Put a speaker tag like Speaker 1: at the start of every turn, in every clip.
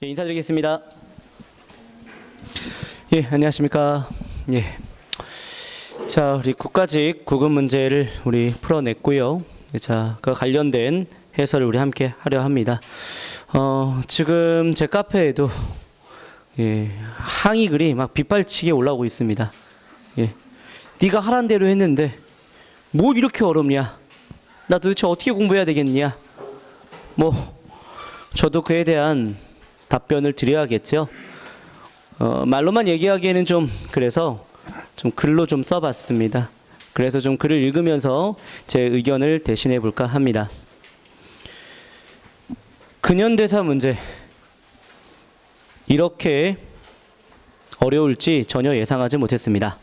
Speaker 1: 인사드리겠습니다. 예, 안녕하십니까. 예. 자, 우리 국가직 구급 문제를 우리 풀어냈고요. 자, 그 관련된 해설을 우리 함께 하려 합니다. 지금 제 카페에도 예, 항의 글이 막 빗발치게 올라오고 있습니다. 예. 네가 하란 대로 했는데 뭐 이렇게 어렵냐? 나 도대체 어떻게 공부해야 되겠냐? 뭐 저도 그에 대한 답변을 드려야겠죠. 말로만 얘기하기에는 좀 그래서 좀 글로 좀 써봤습니다. 그래서 좀 글을 읽으면서 제 의견을 대신해 볼까 합니다. 근현대사 문제 이렇게 어려울지 전혀 예상하지 못했습니다.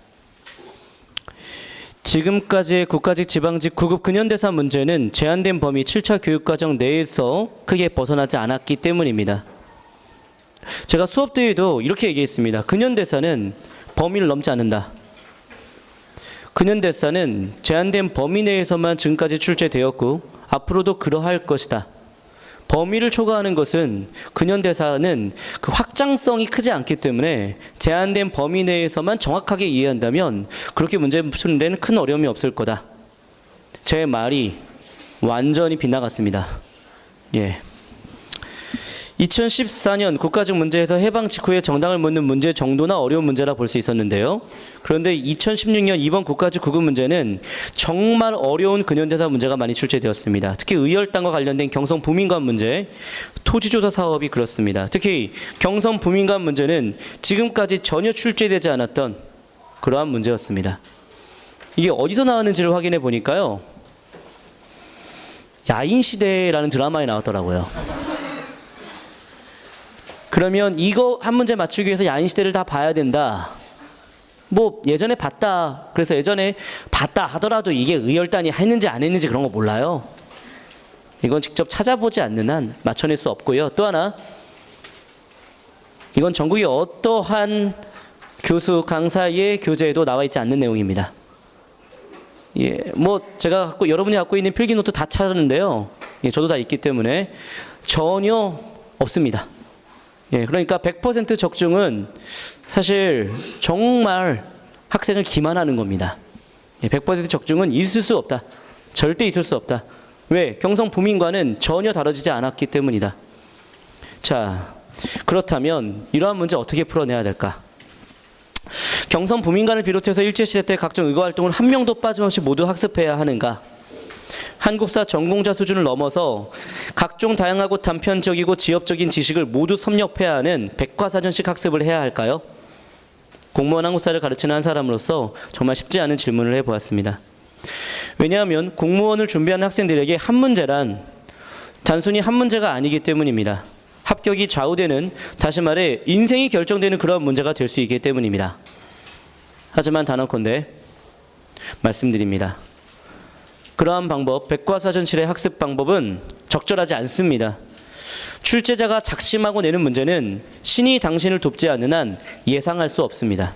Speaker 1: 지금까지의 국가직, 지방직, 구급 근현대사 문제는 제한된 범위 7차 교육과정 내에서 크게 벗어나지 않았기 때문입니다. 제가 수업 때에도 이렇게 얘기했습니다. 근현대사는 범위를 넘지 않는다. 근현대사는 제한된 범위 내에서만 지금까지 출제되었고 앞으로도 그러할 것이다. 범위를 초과하는 것은 근현대사는 그 확장성이 크지 않기 때문에 제한된 범위 내에서만 정확하게 이해한다면 그렇게 문제 푸는 데는 큰 어려움이 없을 거다. 제 말이 완전히 빗나갔습니다. 예. 2014년 국가직 문제에서 해방 직후에 정당을 묻는 문제 정도나 어려운 문제라 볼 수 있었는데요. 그런데 2016년 이번 국가직 구급 문제는 정말 어려운 근현대사 문제가 많이 출제되었습니다. 특히 의열당과 관련된 경성 부민관 문제, 토지조사 사업이 그렇습니다. 특히 경성 부민관 문제는 지금까지 전혀 출제되지 않았던 그러한 문제였습니다. 이게 어디서 나왔는지를 확인해 보니까요. 야인시대라는 드라마에 나왔더라고요. 그러면 이거 한 문제 맞추기 위해서 야인시대를 다 봐야 된다. 뭐 예전에 봤다. 그래서 예전에 봤다 하더라도 이게 의열단이 했는지 안 했는지 그런 거 몰라요. 이건 직접 찾아보지 않는 한 맞춰낼 수 없고요. 또 하나, 이건 전국의 어떠한 교수, 강사의 교재에도 나와 있지 않는 내용입니다. 예, 뭐 제가 여러분이 갖고 있는 필기노트 다 찾았는데요. 예, 저도 다 있기 때문에 전혀 없습니다. 예, 그러니까 100% 적중은 사실 정말 학생을 기만하는 겁니다. 예, 100% 적중은 있을 수 없다. 절대 있을 수 없다. 왜? 경성 부민과는 전혀 다뤄지지 않았기 때문이다. 자, 그렇다면 이러한 문제 어떻게 풀어내야 될까? 경성 부민관을 비롯해서 일제시대 때 각종 의거활동을 한 명도 빠짐없이 모두 학습해야 하는가? 한국사 전공자 수준을 넘어서 각종 다양하고 단편적이고 지엽적인 지식을 모두 섭렵해야 하는 백과사전식 학습을 해야 할까요? 공무원 한국사를 가르치는 한 사람으로서 정말 쉽지 않은 질문을 해보았습니다. 왜냐하면 공무원을 준비하는 학생들에게 한 문제란 단순히 한 문제가 아니기 때문입니다. 합격이 좌우되는, 다시 말해 인생이 결정되는 그런 문제가 될 수 있기 때문입니다. 하지만 단언컨대 말씀드립니다. 그러한 방법, 백과사전실의 학습 방법은 적절하지 않습니다. 출제자가 작심하고 내는 문제는 신이 당신을 돕지 않는 한 예상할 수 없습니다.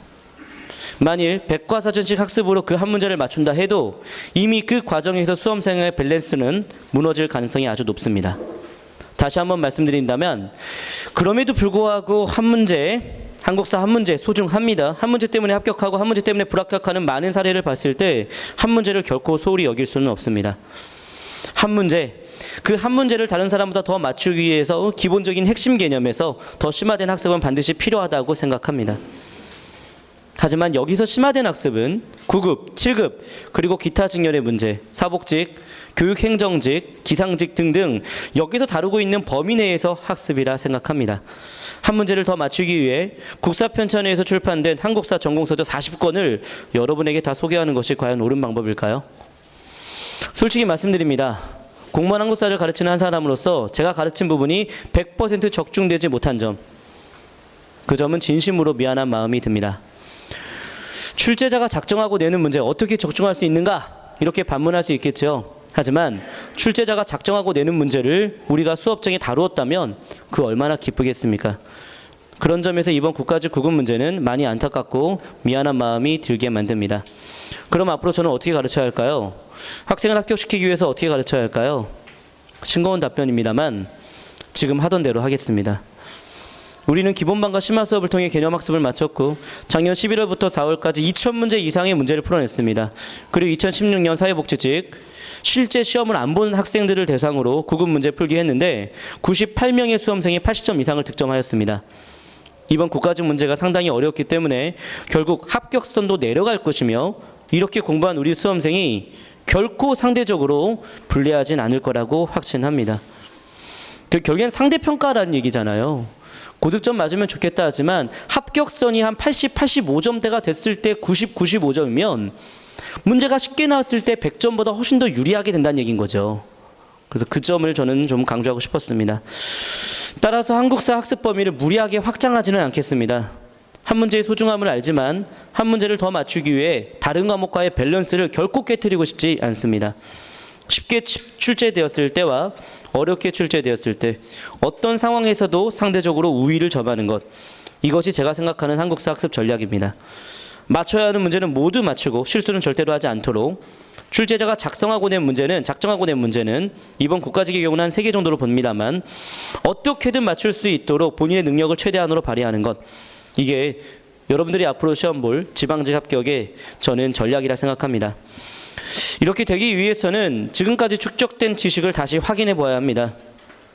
Speaker 1: 만일 백과사전식 학습으로 그 한 문제를 맞춘다 해도 이미 그 과정에서 수험생의 밸런스는 무너질 가능성이 아주 높습니다. 다시 한번 말씀드린다면 그럼에도 불구하고 한 문제, 한국사 한 문제 소중합니다. 한 문제 때문에 합격하고 한 문제 때문에 불합격하는 많은 사례를 봤을 때 한 문제를 결코 소홀히 여길 수는 없습니다. 한 문제, 그 한 문제를 다른 사람보다 더 맞추기 위해서 기본적인 핵심 개념에서 더 심화된 학습은 반드시 필요하다고 생각합니다. 하지만 여기서 심화된 학습은 9급, 7급, 그리고 기타 직렬의 문제, 사복직, 교육행정직, 기상직 등등 여기서 다루고 있는 범위 내에서 학습이라 생각합니다. 한 문제를 더 맞추기 위해 국사편찬회에서 출판된 한국사 전공서적 40권을 여러분에게 다 소개하는 것이 과연 옳은 방법일까요? 솔직히 말씀드립니다. 공무원 한국사를 가르치는 한 사람으로서 제가 가르친 부분이 100% 적중되지 못한 점, 그 점은 진심으로 미안한 마음이 듭니다. 출제자가 작정하고 내는 문제 어떻게 적중할 수 있는가? 이렇게 반문할 수 있겠죠. 하지만 출제자가 작정하고 내는 문제를 우리가 수업장에 다루었다면 그 얼마나 기쁘겠습니까? 그런 점에서 이번 국가직 구급 문제는 많이 안타깝고 미안한 마음이 들게 만듭니다. 그럼 앞으로 저는 어떻게 가르쳐야 할까요? 학생을 합격시키기 위해서 어떻게 가르쳐야 할까요? 싱거운 답변입니다만 지금 하던 대로 하겠습니다. 우리는 기본반과 심화 수업을 통해 개념 학습을 마쳤고 작년 11월부터 4월까지 2,000문제 이상의 문제를 풀어냈습니다. 그리고 2016년 사회복지직 실제 시험을 안 본 학생들을 대상으로 구급 문제 풀기 했는데 98명의 수험생이 80점 이상을 득점하였습니다. 이번 국가직 문제가 상당히 어렵기 때문에 결국 합격선도 내려갈 것이며 이렇게 공부한 우리 수험생이 결코 상대적으로 불리하진 않을 거라고 확신합니다. 결국엔 상대평가라는 얘기잖아요. 고득점 맞으면 좋겠다 하지만 합격선이 한 80, 85점대가 됐을 때 90, 95점이면 문제가 쉽게 나왔을 때 100점보다 훨씬 더 유리하게 된다는 얘기인 거죠. 그래서 그 점을 저는 좀 강조하고 싶었습니다. 따라서 한국사 학습 범위를 무리하게 확장하지는 않겠습니다. 한 문제의 소중함을 알지만 한 문제를 더 맞추기 위해 다른 과목과의 밸런스를 결코 깨트리고 싶지 않습니다. 쉽게 출제되었을 때와 어렵게 출제되었을 때 어떤 상황에서도 상대적으로 우위를 점하는 것, 이것이 제가 생각하는 한국사 학습 전략입니다. 맞춰야 하는 문제는 모두 맞추고 실수는 절대로 하지 않도록 출제자가 작정하고 낸 문제는 이번 국가직의 경우는 한 3개 정도로 봅니다만 어떻게든 맞출 수 있도록 본인의 능력을 최대한으로 발휘하는 것, 이게 여러분들이 앞으로 시험 볼 지방직 합격의 저는 전략이라 생각합니다. 이렇게 되기 위해서는 지금까지 축적된 지식을 다시 확인해 보아야 합니다.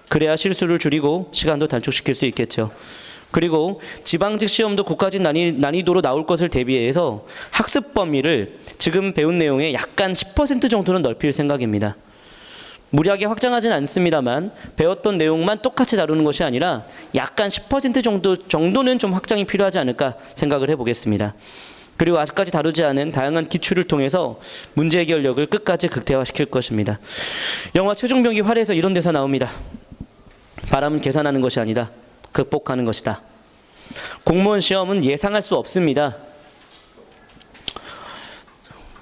Speaker 1: 그래야 실수를 줄이고 시간도 단축시킬 수 있겠죠. 그리고 지방직 시험도 국가직 난이도로 나올 것을 대비해서 학습 범위를 지금 배운 내용의 약간 10% 정도는 넓힐 생각입니다. 무리하게 확장하지는 않습니다만 배웠던 내용만 똑같이 다루는 것이 아니라 약간 10% 정도는 좀 확장이 필요하지 않을까 생각을 해보겠습니다. 그리고 아직까지 다루지 않은 다양한 기출을 통해서 문제 해결력을 끝까지 극대화시킬 것입니다. 영화 최종병기 활에서 이런 대사 나옵니다. 바람은 계산하는 것이 아니다. 극복하는 것이다. 공무원 시험은 예상할 수 없습니다.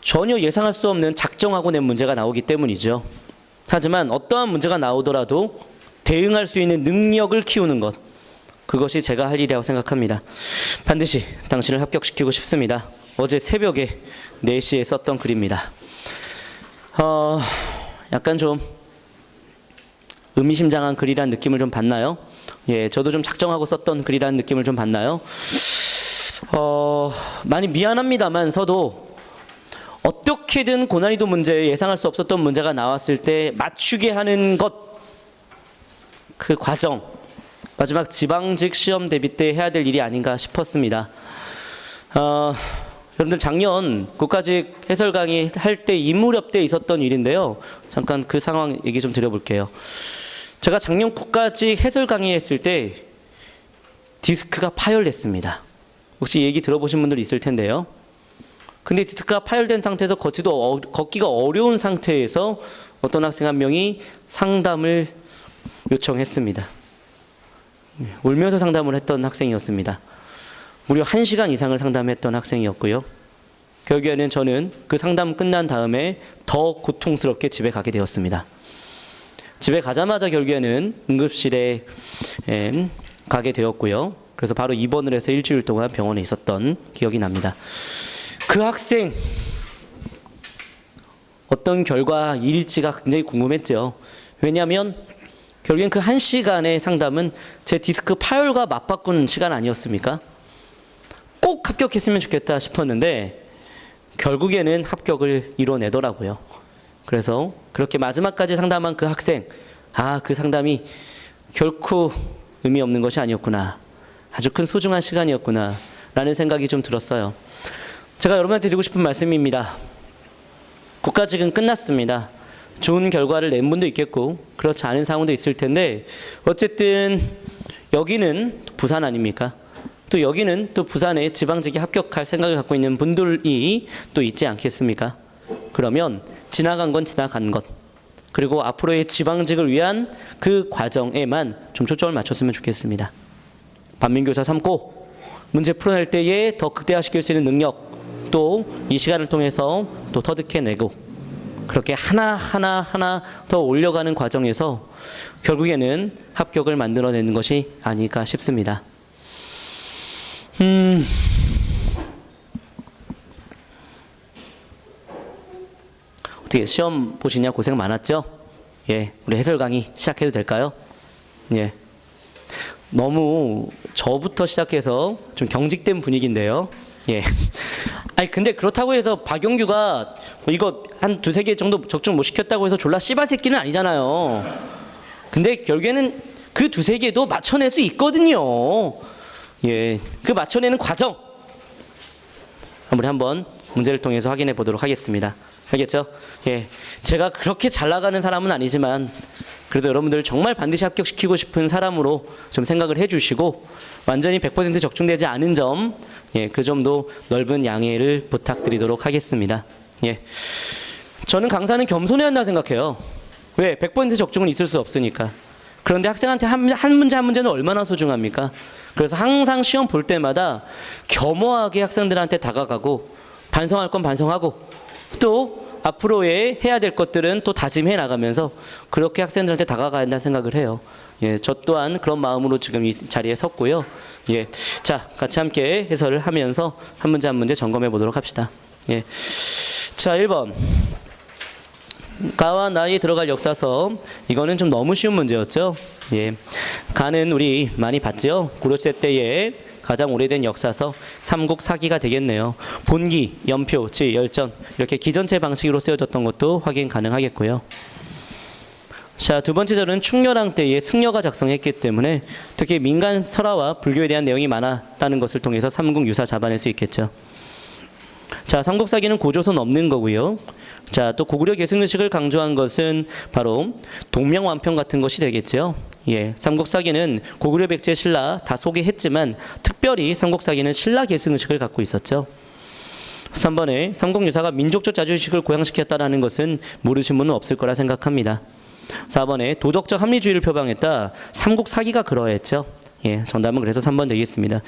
Speaker 1: 전혀 예상할 수 없는 작정하고 낸 문제가 나오기 때문이죠. 하지만 어떠한 문제가 나오더라도 대응할 수 있는 능력을 키우는 것, 그것이 제가 할 일이라고 생각합니다. 반드시 당신을 합격시키고 싶습니다. 어제 새벽에 4시에 썼던 글입니다. 약간 좀 의미심장한 글이라는 느낌을 좀 받나요? 예, 저도 좀 작정하고 썼던 글이라는 느낌을 좀 받나요? 많이 미안합니다만서도 어떻게든 고난이도 문제, 예상할 수 없었던 문제가 나왔을 때 맞추게 하는 것, 그 과정, 마지막 지방직 시험 대비 때 해야 될 일이 아닌가 싶었습니다. 여러분들 작년 국가직 해설 강의 할 때 인무렵 때 있었던 일인데요. 잠깐 그 상황 얘기 좀 드려볼게요. 제가 작년 국가직 해설 강의 했을 때 디스크가 파열됐습니다. 혹시 얘기 들어보신 분들 있을 텐데요. 근데 디스크가 파열된 상태에서 걷기가 어려운 상태에서 어떤 학생 한 명이 상담을 요청했습니다. 울면서 상담을 했던 학생이었습니다. 무려 1시간 이상을 상담했던 학생이었고요. 결국에는 저는 그 상담 끝난 다음에 더 고통스럽게 집에 가게 되었습니다. 집에 가자마자 결국에는 응급실에 가게 되었고요. 그래서 바로 입원을 해서 일주일 동안 병원에 있었던 기억이 납니다. 그 학생 어떤 결과일지가 굉장히 궁금했죠. 왜냐하면 결국엔 그 1시간의 상담은 제 디스크 파열과 맞바꾸는 시간 아니었습니까? 꼭 합격했으면 좋겠다 싶었는데 결국에는 합격을 이뤄내더라고요. 그래서 그렇게 마지막까지 상담한 그 학생, 그 상담이 결코 의미 없는 것이 아니었구나, 아주 큰 소중한 시간이었구나 라는 생각이 좀 들었어요. 제가 여러분한테 드리고 싶은 말씀입니다. 국가직은 끝났습니다. 좋은 결과를 낸 분도 있겠고 그렇지 않은 상황도 있을 텐데 어쨌든 여기는 부산 아닙니까? 또 여기는 또 부산에 지방직에 합격할 생각을 갖고 있는 분들이 또 있지 않겠습니까? 그러면 지나간 건 지나간 것, 그리고 앞으로의 지방직을 위한 그 과정에만 좀 초점을 맞췄으면 좋겠습니다. 반면교사 삼고 문제 풀어낼 때에 더 극대화시킬 수 있는 능력, 또 이 시간을 통해서 또 터득해내고 그렇게 하나하나 더 올려가는 과정에서 결국에는 합격을 만들어내는 것이 아닐까 싶습니다. 어떻게 시험 보시냐 고생 많았죠? 예, 우리 해설 강의 시작해도 될까요? 예. 너무 저부터 시작해서 좀 경직된 분위기인데요. 예. 아니 근데 그렇다고 해서 박용규가 뭐 이거 한 두세 개 정도 적중 못 시켰다고 해서 졸라 씨발 새끼는 아니잖아요. 근데 결국에는 그 두세 개도 맞춰낼 수 있거든요. 예. 그 맞춰내는 과정 우리 한번 문제를 통해서 확인해 보도록 하겠습니다. 알겠죠? 예. 제가 그렇게 잘 나가는 사람은 아니지만 그래도 여러분들 정말 반드시 합격시키고 싶은 사람으로 좀 생각을 해주시고 완전히 100% 적중되지 않은 점, 예, 그 점도 넓은 양해를 부탁드리도록 하겠습니다. 예. 저는 강사는 겸손해야 한다고 생각해요. 왜? 100% 적중은 있을 수 없으니까. 그런데 학생한테 한 문제 한 문제는 얼마나 소중합니까? 그래서 항상 시험 볼 때마다 겸허하게 학생들한테 다가가고 반성할 건 반성하고 또 앞으로의 해야 될 것들은 또 다짐해 나가면서 그렇게 학생들한테 다가가야 한다는 생각을 해요. 예, 저 또한 그런 마음으로 지금 이 자리에 섰고요. 예, 자, 같이 함께 해설을 하면서 한 문제 한 문제 점검해 보도록 합시다. 예, 자, 1번. 가와 나에 들어갈 역사서. 이거는 좀 너무 쉬운 문제였죠. 예, 가는 우리 많이 봤죠. 고려시대 때에 가장 오래된 역사서 삼국 사기가 되겠네요. 본기, 연표, 지, 열전 이렇게 기전체 방식으로 쓰여졌던 것도 확인 가능하겠고요. 자, 두 번째 절은 충렬왕 때에 승려가 작성했기 때문에 특히 민간 설화와 불교에 대한 내용이 많았다는 것을 통해서 삼국유사 잡아낼 수 있겠죠. 자, 삼국사기는 고조선 없는 거고요. 자, 또 고구려 계승의식을 강조한 것은 바로 동명완평 같은 것이 되겠죠. 예, 삼국사기는 고구려 백제 신라 다 소개했지만 특별히 삼국사기는 신라 계승의식을 갖고 있었죠. 3번에 삼국유사가 민족적 자주의식을 고양시켰다는 것은 모르신 분은 없을 거라 생각합니다. 4번에 도덕적 합리주의를 표방했다. 삼국사기가 그러했죠. 예, 정답은 그래서 3번 되겠습니다.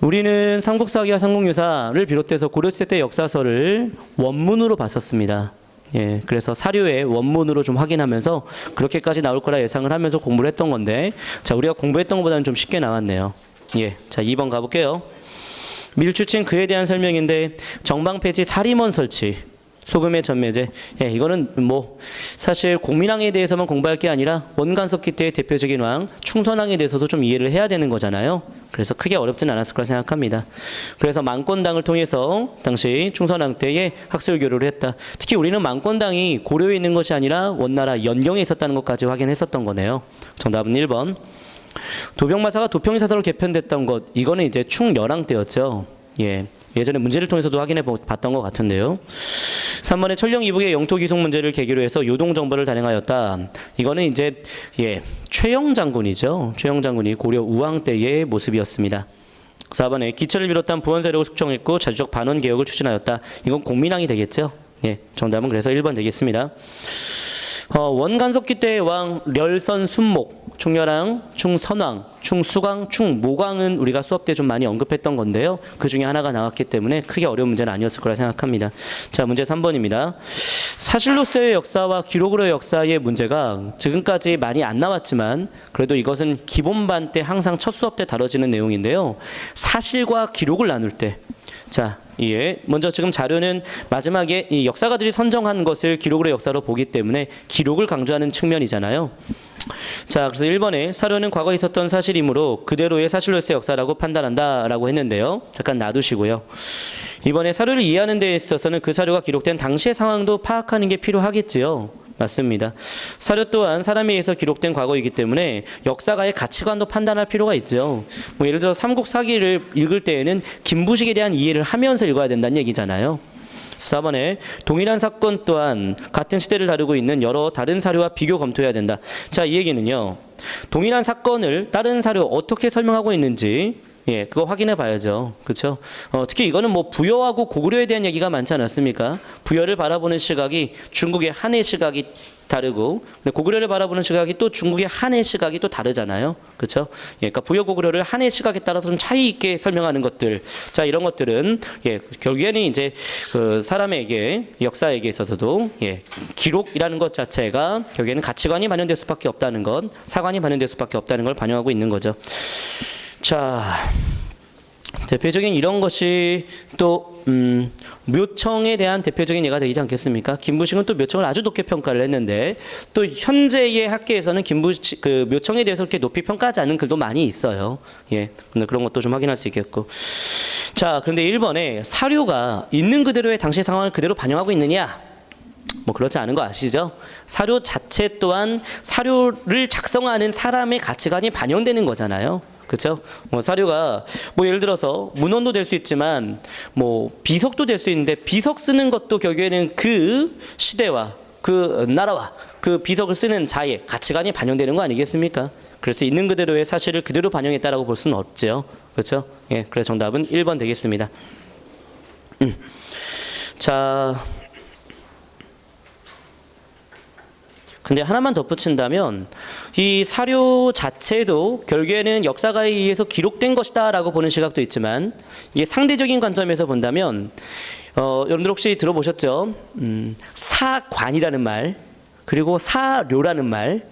Speaker 1: 우리는 삼국사기와 삼국유사를 비롯해서 고려시대 때 역사서를 원문으로 봤었습니다. 예, 그래서 사료의 원문으로 좀 확인하면서 그렇게까지 나올 거라 예상을 하면서 공부를 했던 건데, 자, 우리가 공부했던 것보다는 좀 쉽게 나왔네요. 예, 자, 2번 가볼게요. 밀추칭 그에 대한 설명인데 정방폐지 사림원 설치 소금의 전매제. 예, 이거는 뭐 사실 공민왕에 대해서만 공부할 게 아니라 원간섭기 때의 대표적인 왕 충선왕에 대해서도 좀 이해를 해야 되는 거잖아요. 그래서 크게 어렵진 않았을 거라 생각합니다. 그래서 만권당을 통해서 당시 충선왕 때에 학술 교류를 했다. 특히 우리는 만권당이 고려에 있는 것이 아니라 원나라 연경에 있었다는 것까지 확인했었던 거네요. 정답은 1번. 도병마사가 도평이 사서로 개편됐던 것, 이거는 이제 충렬왕 때였죠. 예. 예전에 문제를 통해서도 확인해 봤던 것 같은데요. 3번에 천령 이북의 영토 기속 문제를 계기로 해서 요동 정벌을 단행하였다. 이거는 이제 최영 장군이죠. 최영 장군이 고려 우왕 때의 모습이었습니다. 4번에 기철을 비롯한 부원 세력을 숙청했고 자주적 반원 개혁을 추진하였다. 이건 공민왕이 되겠죠. 예, 정답은 그래서 1번 되겠습니다. 원간섭기 때의 왕 렬선 순목, 충렬왕, 충선왕, 충수광, 충모광은 우리가 수업 때 좀 많이 언급했던 건데요. 그 중에 하나가 나왔기 때문에 크게 어려운 문제는 아니었을 거라 생각합니다. 자, 문제 3번입니다. 사실로서의 역사와 기록으로의 역사의 문제가 지금까지 많이 안 나왔지만 그래도 이것은 기본반 때 항상 첫 수업 때 다뤄지는 내용인데요. 사실과 기록을 나눌 때, 자, 예, 먼저 지금 자료는 마지막에 이 역사가들이 선정한 것을 기록으로의 역사로 보기 때문에 기록을 강조하는 측면이잖아요. 자, 그래서 1번에 사료는 과거에 있었던 사실이므로 그대로의 사실로서의 역사라고 판단한다라고 했는데요. 잠깐 놔두시고요. 이번에 사료를 이해하는 데 있어서는 그 사료가 기록된 당시의 상황도 파악하는 게 필요하겠지요. 맞습니다. 사료 또한 사람에 의해서 기록된 과거이기 때문에 역사가의 가치관도 판단할 필요가 있죠. 뭐 예를 들어 삼국사기를 읽을 때에는 김부식에 대한 이해를 하면서 읽어야 된다는 얘기잖아요. 4번에 동일한 사건 또한 같은 시대를 다루고 있는 여러 다른 사료와 비교 검토해야 된다. 자, 이 얘기는요. 동일한 사건을 다른 사료 어떻게 설명하고 있는지, 예, 그거 확인해 봐야죠. 그렇죠? 특히 이거는 뭐 부여하고 고구려에 대한 얘기가 많지 않았습니까? 부여를 바라보는 시각이 중국의 한의 시각이 다르고 고구려를 바라보는 시각이 또 중국의 한의 시각이 또 다르잖아요. 그렇죠? 예, 그러니까 부여 고구려를 한의 시각에 따라서 좀 차이 있게 설명하는 것들. 자, 이런 것들은 예, 결국에는 이제 그 사람에게 역사에게 있어서도 예, 기록이라는 것 자체가 결국에는 가치관이 반영될 수밖에 없다는 것, 사관이 반영될 수밖에 없다는 걸 반영하고 있는 거죠. 자, 대표적인 이런 것이 또 묘청에 대한 대표적인 예가 되지 않겠습니까? 김부식은 또 묘청을 아주 높게 평가를 했는데 또 현재의 학계에서는 그 묘청에 대해서 그렇게 높이 평가하지 않는 글도 많이 있어요. 예, 근데 그런 것도 좀 확인할 수 있겠고. 자, 그런데 1번에 사료가 있는 그대로의 당시 상황을 그대로 반영하고 있느냐? 뭐 그렇지 않은 거 아시죠? 사료 자체 또한 사료를 작성하는 사람의 가치관이 반영되는 거잖아요. 그렇죠? 뭐 사료가 뭐 예를 들어서 문헌도 될 수 있지만 뭐 비석도 될 수 있는데 비석 쓰는 것도 결국에는 그 시대와 그 나라와 그 비석을 쓰는 자의 가치관이 반영되는 거 아니겠습니까? 그래서 있는 그대로의 사실을 그대로 반영했다라고 볼 수는 없죠. 그렇죠? 예, 그래서 정답은 1번 되겠습니다. 자, 근데 하나만 덧붙인다면 이 사료 자체도 결국에는 역사가에 의해서 기록된 것이다 라고 보는 시각도 있지만 이게 상대적인 관점에서 본다면 여러분들 혹시 들어보셨죠? 사관이라는 말 그리고 사료라는 말,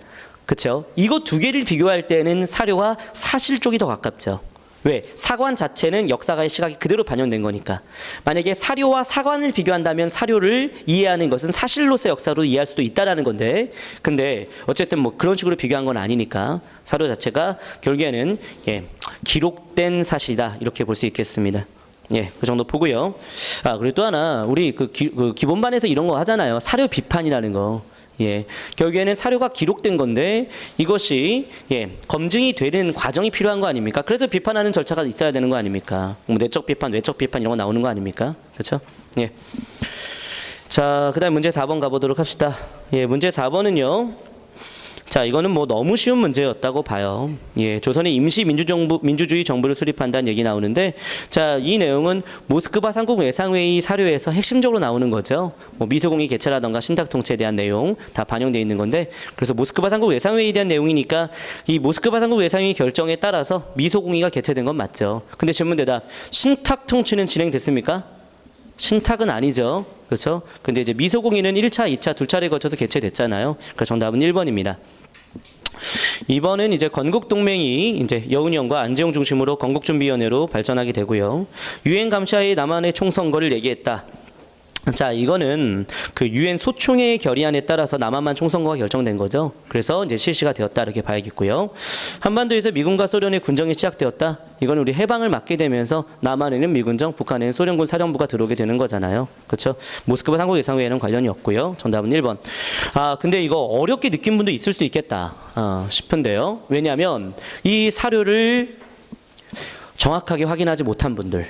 Speaker 1: 그렇죠? 이거 두 개를 비교할 때는 사료와 사실 쪽이 더 가깝죠. 왜? 사관 자체는 역사가의 시각이 그대로 반영된 거니까. 만약에 사료와 사관을 비교한다면 사료를 이해하는 것은 사실로서의 역사로 이해할 수도 있다라는 건데, 근데 어쨌든 뭐 그런 식으로 비교한 건 아니니까 사료 자체가 결국에는 기록된 사실이다 이렇게 볼 수 있겠습니다. 예, 그 정도 보고요. 아, 그리고 또 하나 우리 그 기본반에서 이런 거 하잖아요. 사료 비판이라는 거. 예, 결국에는 사료가 기록된 건데 이것이 검증이 되는 과정이 필요한 거 아닙니까? 그래서 비판하는 절차가 있어야 되는 거 아닙니까? 뭐 내적 비판, 외적 비판 이런 거 나오는 거 아닙니까? 그렇죠? 예. 자, 그다음 문제 4번 가보도록 합시다. 예, 문제 4번은요. 자, 이거는 뭐 너무 쉬운 문제였다고 봐요. 예, 조선의 임시 민주주의 정부를 수립한다는 얘기 나오는데, 자, 이 내용은 모스크바 삼국 외상회의 사료에서 핵심적으로 나오는 거죠. 뭐 미소공의 개최라던가 신탁 통치에 대한 내용 다 반영되어 있는 건데, 그래서 모스크바 삼국 외상회의에 대한 내용이니까 이 모스크바 삼국 외상회의 결정에 따라서 미소공의가 개최된 건 맞죠. 근데 질문 대답, 신탁 통치는 진행됐습니까? 신탁은 아니죠. 그렇죠? 근데 이제 미소공의는 1차, 2차 두 차례 거쳐서 개최됐잖아요. 그래서 정답은 1번입니다. 2번은 이제 건국동맹이 이제 여운형과 안재홍 중심으로 건국준비위원회로 발전하게 되고요. 유엔 감시하에 남한의 총선거를 얘기했다. 자, 이거는 그 유엔 소총회의 결의안에 따라서 남한만 총선거가 결정된 거죠. 그래서 이제 실시가 되었다 이렇게 봐야겠고요. 한반도에서 미군과 소련의 군정이 시작되었다. 이건 우리 해방을 맞게 되면서 남한에는 미군정, 북한에는 소련군 사령부가 들어오게 되는 거잖아요. 그렇죠? 모스크바 삼국 예상회에는 관련이 없고요. 정답은 1번. 아, 근데 이거 어렵게 느낀 분도 있을 수 있겠다 싶은데요. 왜냐하면 이 사료를 정확하게 확인하지 못한 분들,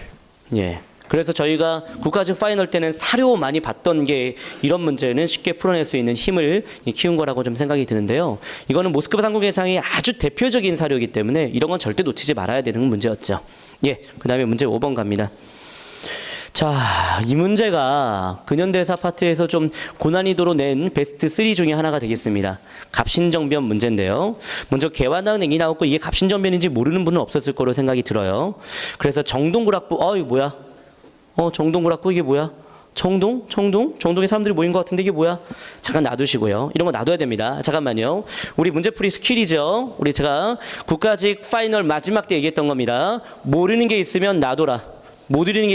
Speaker 1: 예. 그래서 저희가 국가직 파이널 때는 사료 많이 봤던 게 이런 문제는 쉽게 풀어낼 수 있는 힘을 키운 거라고 좀 생각이 드는데요. 이거는 모스크바 삼국 예상의 아주 대표적인 사료이기 때문에 이런 건 절대 놓치지 말아야 되는 문제였죠. 예, 그 다음에 문제 5번 갑니다. 자, 이 문제가 근현대사 파트에서 좀 고난이도로 낸 베스트 3 중에 하나가 되겠습니다. 갑신정변 문제인데요. 먼저 개화나은 액이 나왔고 이게 갑신정변인지 모르는 분은 없었을 거로 생각이 들어요. 그래서 정동구락부, 이거 뭐야? 정동구락부 이게 뭐야? 정동에 사람들이 모인 것 같은데 이게 뭐야? 잠깐 놔두시고요. 이런 거 놔둬야 됩니다. 잠깐만요. 우리 문제풀이 스킬이죠. 우리 제가 국가직 파이널 마지막 때 얘기했던 겁니다. 모르는 게 있으면 놔둬라. 모르는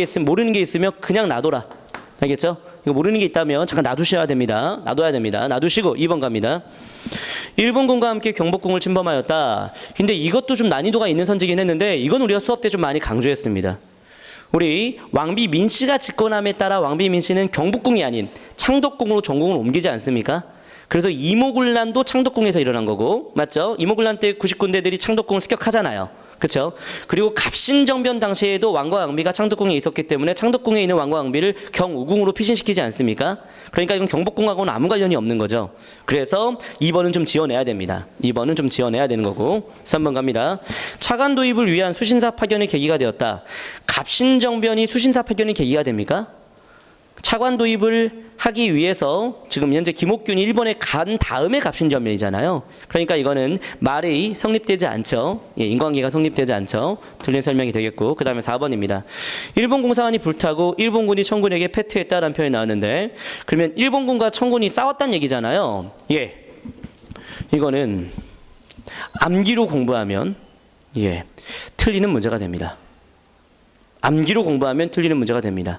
Speaker 1: 게 있으면 그냥 놔둬라. 알겠죠? 이거 모르는 게 있다면 잠깐 놔두셔야 됩니다. 놔둬야 됩니다. 놔두시고 2번 갑니다. 일본군과 함께 경복궁을 침범하였다. 근데 이것도 좀 난이도가 있는 선지긴 했는데 이건 우리가 수업 때 좀 많이 강조했습니다. 우리 왕비 민씨가 집권함에 따라 왕비 민씨는 경복궁이 아닌 창덕궁으로 전궁을 옮기지 않습니까? 그래서 이모군란도 창덕궁에서 일어난 거고, 맞죠? 이모군란 때 90군대들이 창덕궁을 습격하잖아요. 그렇죠? 그리고 갑신정변 당시에도 왕과 왕비가 창덕궁에 있었기 때문에 창덕궁에 있는 왕과 왕비를 경우궁으로 피신시키지 않습니까? 그러니까 이건 경복궁하고는 아무 관련이 없는 거죠. 그래서 2번은 좀 지어내야 됩니다. 2번은 좀 지어내야 되는 거고. 3번 갑니다. 차관 도입을 위한 수신사 파견의 계기가 되었다. 갑신정변이 수신사 파견의 계기가 됩니까? 차관 도입을 하기 위해서 지금 현재 김옥균이 일본에 간 다음에 갑신정변이잖아요. 그러니까 이거는 말이 성립되지 않죠. 예, 인과관계가 성립되지 않죠. 틀린 설명이 되겠고, 그 다음에 4번입니다. 일본 공사관이 불타고 일본군이 청군에게 패퇴했다라는 표현이 나왔는데, 그러면 일본군과 청군이 싸웠다는 얘기잖아요. 예, 이거는 암기로 공부하면 틀리는 문제가 됩니다. 암기로 공부하면 틀리는 문제가 됩니다.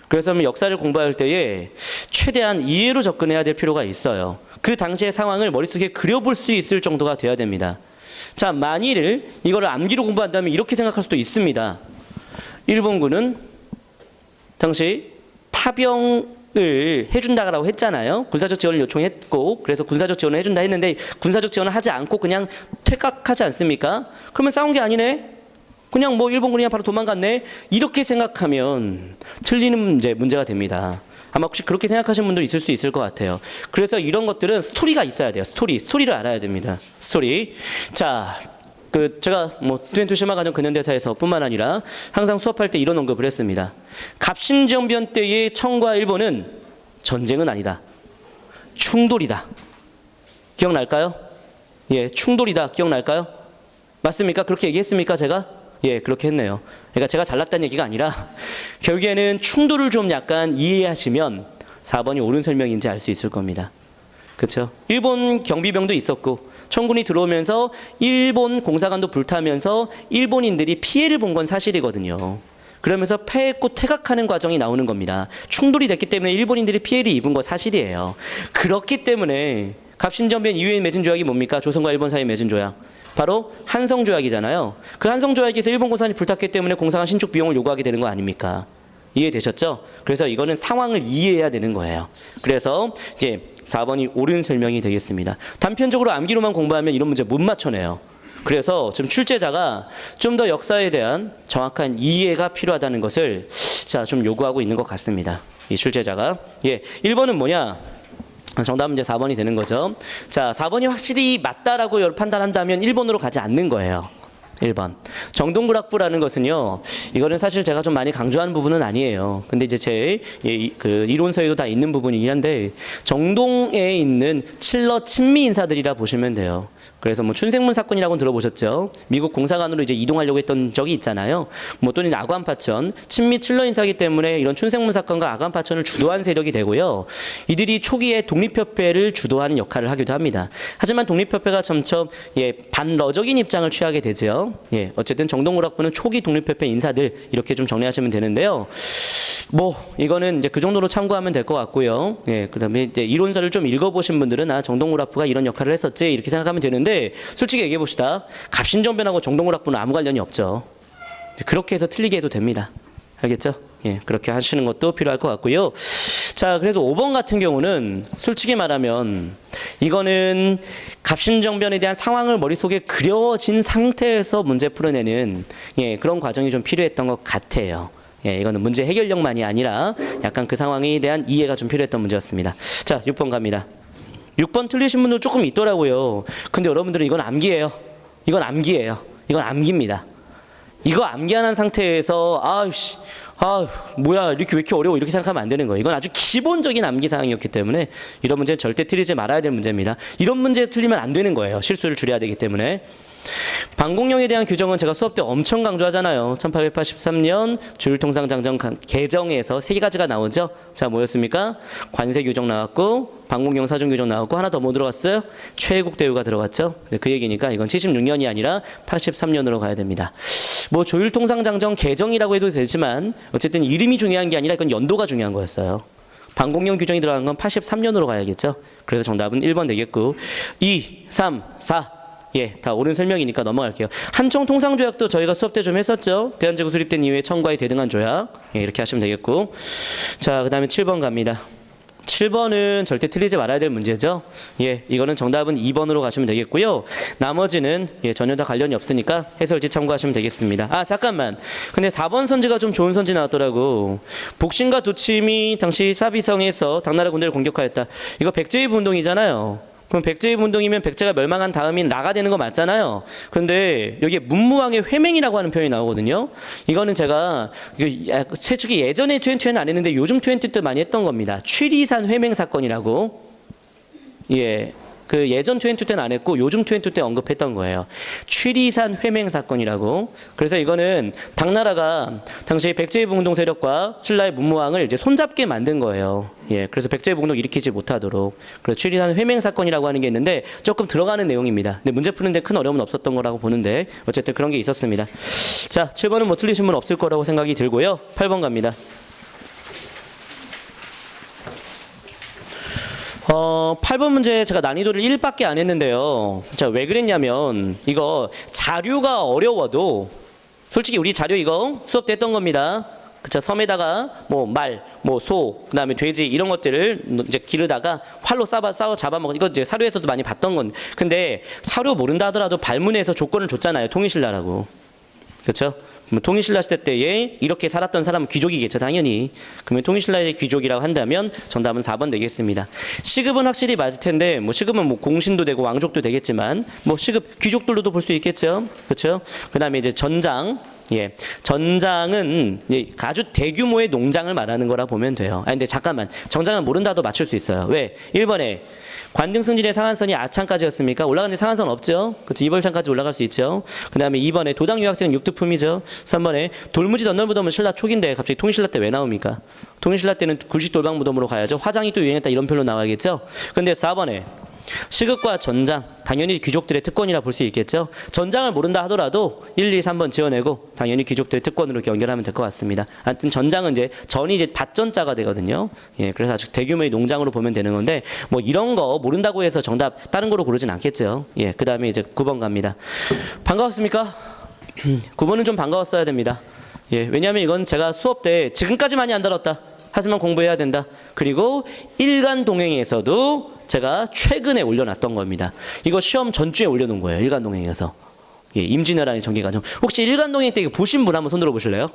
Speaker 1: 그래서 역사를 공부할 때에 최대한 이해로 접근해야 될 필요가 있어요. 그 당시의 상황을 머릿속에 그려볼 수 있을 정도가 돼야 됩니다. 자, 만일 이거를 암기로 공부한다면 이렇게 생각할 수도 있습니다. 일본군은 당시 파병을 해준다라고 했잖아요. 군사적 지원을 요청했고, 그래서 군사적 지원을 해준다 했는데 군사적 지원을 하지 않고 그냥 퇴각하지 않습니까? 그러면 싸운 게 아니네. 그냥 뭐 일본군이 그냥 바로 도망갔네. 이렇게 생각하면 틀리는 문제가 됩니다. 아마 혹시 그렇게 생각하시는 분들 있을 수 있을 것 같아요. 그래서 이런 것들은 스토리가 있어야 돼요. 스토리를 알아야 됩니다. 스토리. 자, 제가 뭐 뚜엔투 실마가정 근현대사에서 뿐만 아니라 항상 수업할 때 이런 언급을 했습니다. 갑신정변 때의 청과 일본은 전쟁은 아니다. 충돌이다. 기억날까요? 예, 충돌이다. 기억날까요? 맞습니까? 그렇게 얘기했습니까, 제가? 예, 그렇게 했네요. 그러니까 제가 잘났다는 얘기가 아니라 결국에는 충돌을 좀 약간 이해하시면 4번이 옳은 설명인지 알 수 있을 겁니다. 그렇죠? 일본 경비병도 있었고 청군이 들어오면서 일본 공사관도 불타면서 일본인들이 피해를 본 건 사실이거든요. 그러면서 패했고 퇴각하는 과정이 나오는 겁니다. 충돌이 됐기 때문에 일본인들이 피해를 입은 거 사실이에요. 그렇기 때문에 갑신정변 이후에 맺은 조약이 뭡니까? 조선과 일본 사이에 맺은 조약. 바로 한성조약이잖아요. 그 한성조약에서 일본 공사관이 불탔기 때문에 공사관 신축 비용을 요구하게 되는 거 아닙니까? 이해되셨죠? 그래서 이거는 상황을 이해해야 되는 거예요. 그래서 이제 4번이 옳은 설명이 되겠습니다. 단편적으로 암기로만 공부하면 이런 문제 못 맞춰내요. 그래서 지금 출제자가 좀 더 역사에 대한 정확한 이해가 필요하다는 것을 좀 요구하고 있는 것 같습니다. 이 출제자가. 예, 1번은 뭐냐? 정답은 이제 4번이 되는 거죠. 자, 4번이 확실히 맞다라고 판단한다면 1번으로 가지 않는 거예요. 1번. 정동굴학부라는 것은요, 이거는 사실 제가 좀 많이 강조하는 부분은 아니에요. 근데 이제 제 이론서에도 다 있는 부분이긴 한데, 정동에 있는 칠러 친미 인사들이라 보시면 돼요. 그래서 뭐 춘생문 사건이라고는 들어보셨죠? 미국 공사관으로 이제 이동하려고 했던 적이 있잖아요. 뭐 또는 아관파천, 친미 칠러 인사이기 때문에 이런 춘생문 사건과 아관파천을 주도한 세력이 되고요. 이들이 초기에 독립협회를 주도하는 역할을 하기도 합니다. 하지만 독립협회가 점점 반러적인 입장을 취하게 되죠. 예, 어쨌든 정동굴학부는 초기 독립협회 인사들 이렇게 좀 정리하시면 되는데요. 뭐 이거는 이제 그 정도로 참고하면 될 것 같고요. 예, 그다음에 이제 이론서를 좀 읽어보신 분들은 정동굴학부가 이런 역할을 했었지 이렇게 생각하면 되는데 솔직히 얘기해 봅시다. 갑신정변하고 정동굴학부는 아무 관련이 없죠. 그렇게 해서 틀리게 해도 됩니다. 알겠죠? 예, 그렇게 하시는 것도 필요할 것 같고요. 자, 그래서 5번 같은 경우는 솔직히 말하면 이거는 갑신정변에 대한 상황을 머릿속에 그려진 상태에서 문제 풀어내는 그런 과정이 좀 필요했던 것 같아요. 예, 이거는 문제 해결력만이 아니라 약간 그 상황에 대한 이해가 좀 필요했던 문제였습니다. 자, 6번 갑니다. 6번 틀리신 분들 조금 있더라고요. 근데 여러분들은 이건 암기예요. 이건 암기예요. 이건 암기입니다. 이거 암기하는 상태에서 뭐야 이렇게 왜 이렇게 어려워 이렇게 생각하면 안 되는 거예요. 이건 아주 기본적인 암기 사항이었기 때문에 이런 문제는 절대 틀리지 말아야 될 문제입니다. 이런 문제 틀리면 안 되는 거예요. 실수를 줄여야 되기 때문에. 방공령에 대한 규정은 제가 수업 때 엄청 강조하잖아요. 1883년 조율통상장정 개정에서 3가지가 나오죠. 자, 뭐였습니까? 관세 규정 나왔고 방공령 사중 규정 나왔고 하나 더 뭐 들어갔어요? 최국 대우가 들어갔죠. 그 얘기니까 이건 76년이 아니라 83년으로 가야 됩니다. 뭐 조율통상장정 개정이라고 해도 되지만 어쨌든 이름이 중요한 게 아니라 이건 연도가 중요한 거였어요. 방공령 규정이 들어간 건 83년으로 가야겠죠. 그래서 정답은 1번 되겠고 2, 3, 4 예, 다 옳은 설명이니까 넘어갈게요. 한청통상조약도 저희가 수업 때 좀 했었죠. 대한제국 수립된 이후에 청과의 대등한 조약. 예, 이렇게 하시면 되겠고. 자, 그 다음에 7번 갑니다. 7번은 절대 틀리지 말아야 될 문제죠. 예, 이거는 정답은 2번으로 가시면 되겠고요. 나머지는 전혀 다 관련이 없으니까 해설지 참고하시면 되겠습니다. 잠깐만. 근데 4번 선지가 좀 좋은 선지 나왔더라고. 복신과 도침이 당시 사비성에서 당나라 군대를 공격하였다. 이거 백제의 운동이잖아요. 그럼 백제의 운동이면 백제가 멸망한 다음이 나가 되는 거 맞잖아요. 그런데 여기에 문무왕의 회맹이라고 하는 표현이 나오거든요. 이거는 제가 솔직히 예전에 2020는 안 했는데 요즘 20 때 많이 했던 겁니다. 취리산 회맹 사건이라고. 예. 그 예전 20 때는 안 했고 요즘 20 때 언급했던 거예요. 취리산 회맹 사건이라고. 그래서 이거는 당나라가 당시 백제의 운동 세력과 신라의 문무왕을 이제 손잡게 만든 거예요. 예, 그래서 백제의 운동 일으키지 못하도록. 그래서 취리산 회맹 사건이라고 하는 게 있는데 조금 들어가는 내용입니다. 근데 문제 푸는데 큰 어려움은 없었던 거라고 보는데 어쨌든 그런 게 있었습니다. 자, 7번은 뭐 틀리신 분 없을 거라고 생각이 들고요. 8번 갑니다. 8번 문제 제가 난이도를 1밖에 안 했는데요. 자, 왜 그랬냐면 이거 자료가 어려워도 솔직히 우리 자료 이거 수업 때 했던 겁니다. 그쵸? 섬에다가 뭐 말, 뭐 소, 그다음에 돼지 이런 것들을 이제 기르다가 활로 싸워 잡아먹은 이거 이제 사료에서도 많이 봤던 건. 근데 사료 모른다 하더라도 발문에서 조건을 줬잖아요. 통일신라라고. 그렇죠? 통일신라 시대 때에 이렇게 살았던 사람은 귀족이겠죠, 당연히. 그러면 통일신라의 귀족이라고 한다면 정답은 4번 되겠습니다. 시급은 확실히 맞을 텐데, 뭐 시급은 뭐 공신도 되고 왕족도 되겠지만, 뭐 시급 귀족들로도 볼 수 있겠죠, 그렇죠? 그다음에 이제 전장. 예, 전장은 아주 대규모의 농장을 말하는 거라 보면 돼요. 근데 잠깐만, 정장은 모른다도 맞출 수 있어요. 왜? 1번에 관등 승진의 상한선이 아창까지였습니까? 올라가는데 상한선 없죠? 그렇죠? 이벌창까지 올라갈 수 있죠. 그 다음에 2번에 도당 유학생은 육두품이죠. 3번에 돌무지 덧널무덤은 신라 초기인데 갑자기 통일신라 때 왜 나옵니까? 통일신라 때는 굴식 돌방무덤으로 가야죠. 화장이 또 유행했다 이런 표로 나와야겠죠. 근데 4번에 시급과 전장, 당연히 귀족들의 특권이라 볼 수 있겠죠. 전장을 모른다 하더라도 1, 2, 3번 지어내고 당연히 귀족들의 특권으로 연결하면 될 것 같습니다. 아무튼 전장은 이제 전이 이제 밭전자가 되거든요. 예, 그래서 아주 대규모의 농장으로 보면 되는 건데 뭐 이런 거 모른다고 해서 정답 다른 거로 고르진 않겠죠. 예, 그 다음에 이제 9번 갑니다. 반가웠습니까? 9번은 좀 반가웠어야 됩니다. 예, 왜냐하면 이건 제가 수업 때 지금까지 많이 안 다뤘다. 하지만 공부해야 된다. 그리고 일간 동행에서도 제가 최근에 올려놨던 겁니다. 이거 시험 전주에 올려놓은 거예요. 일간 동행에서. 예, 임진왜란의 전개과정. 혹시 일간 동행 때 이거 보신 분 한번 손 들어 보실래요?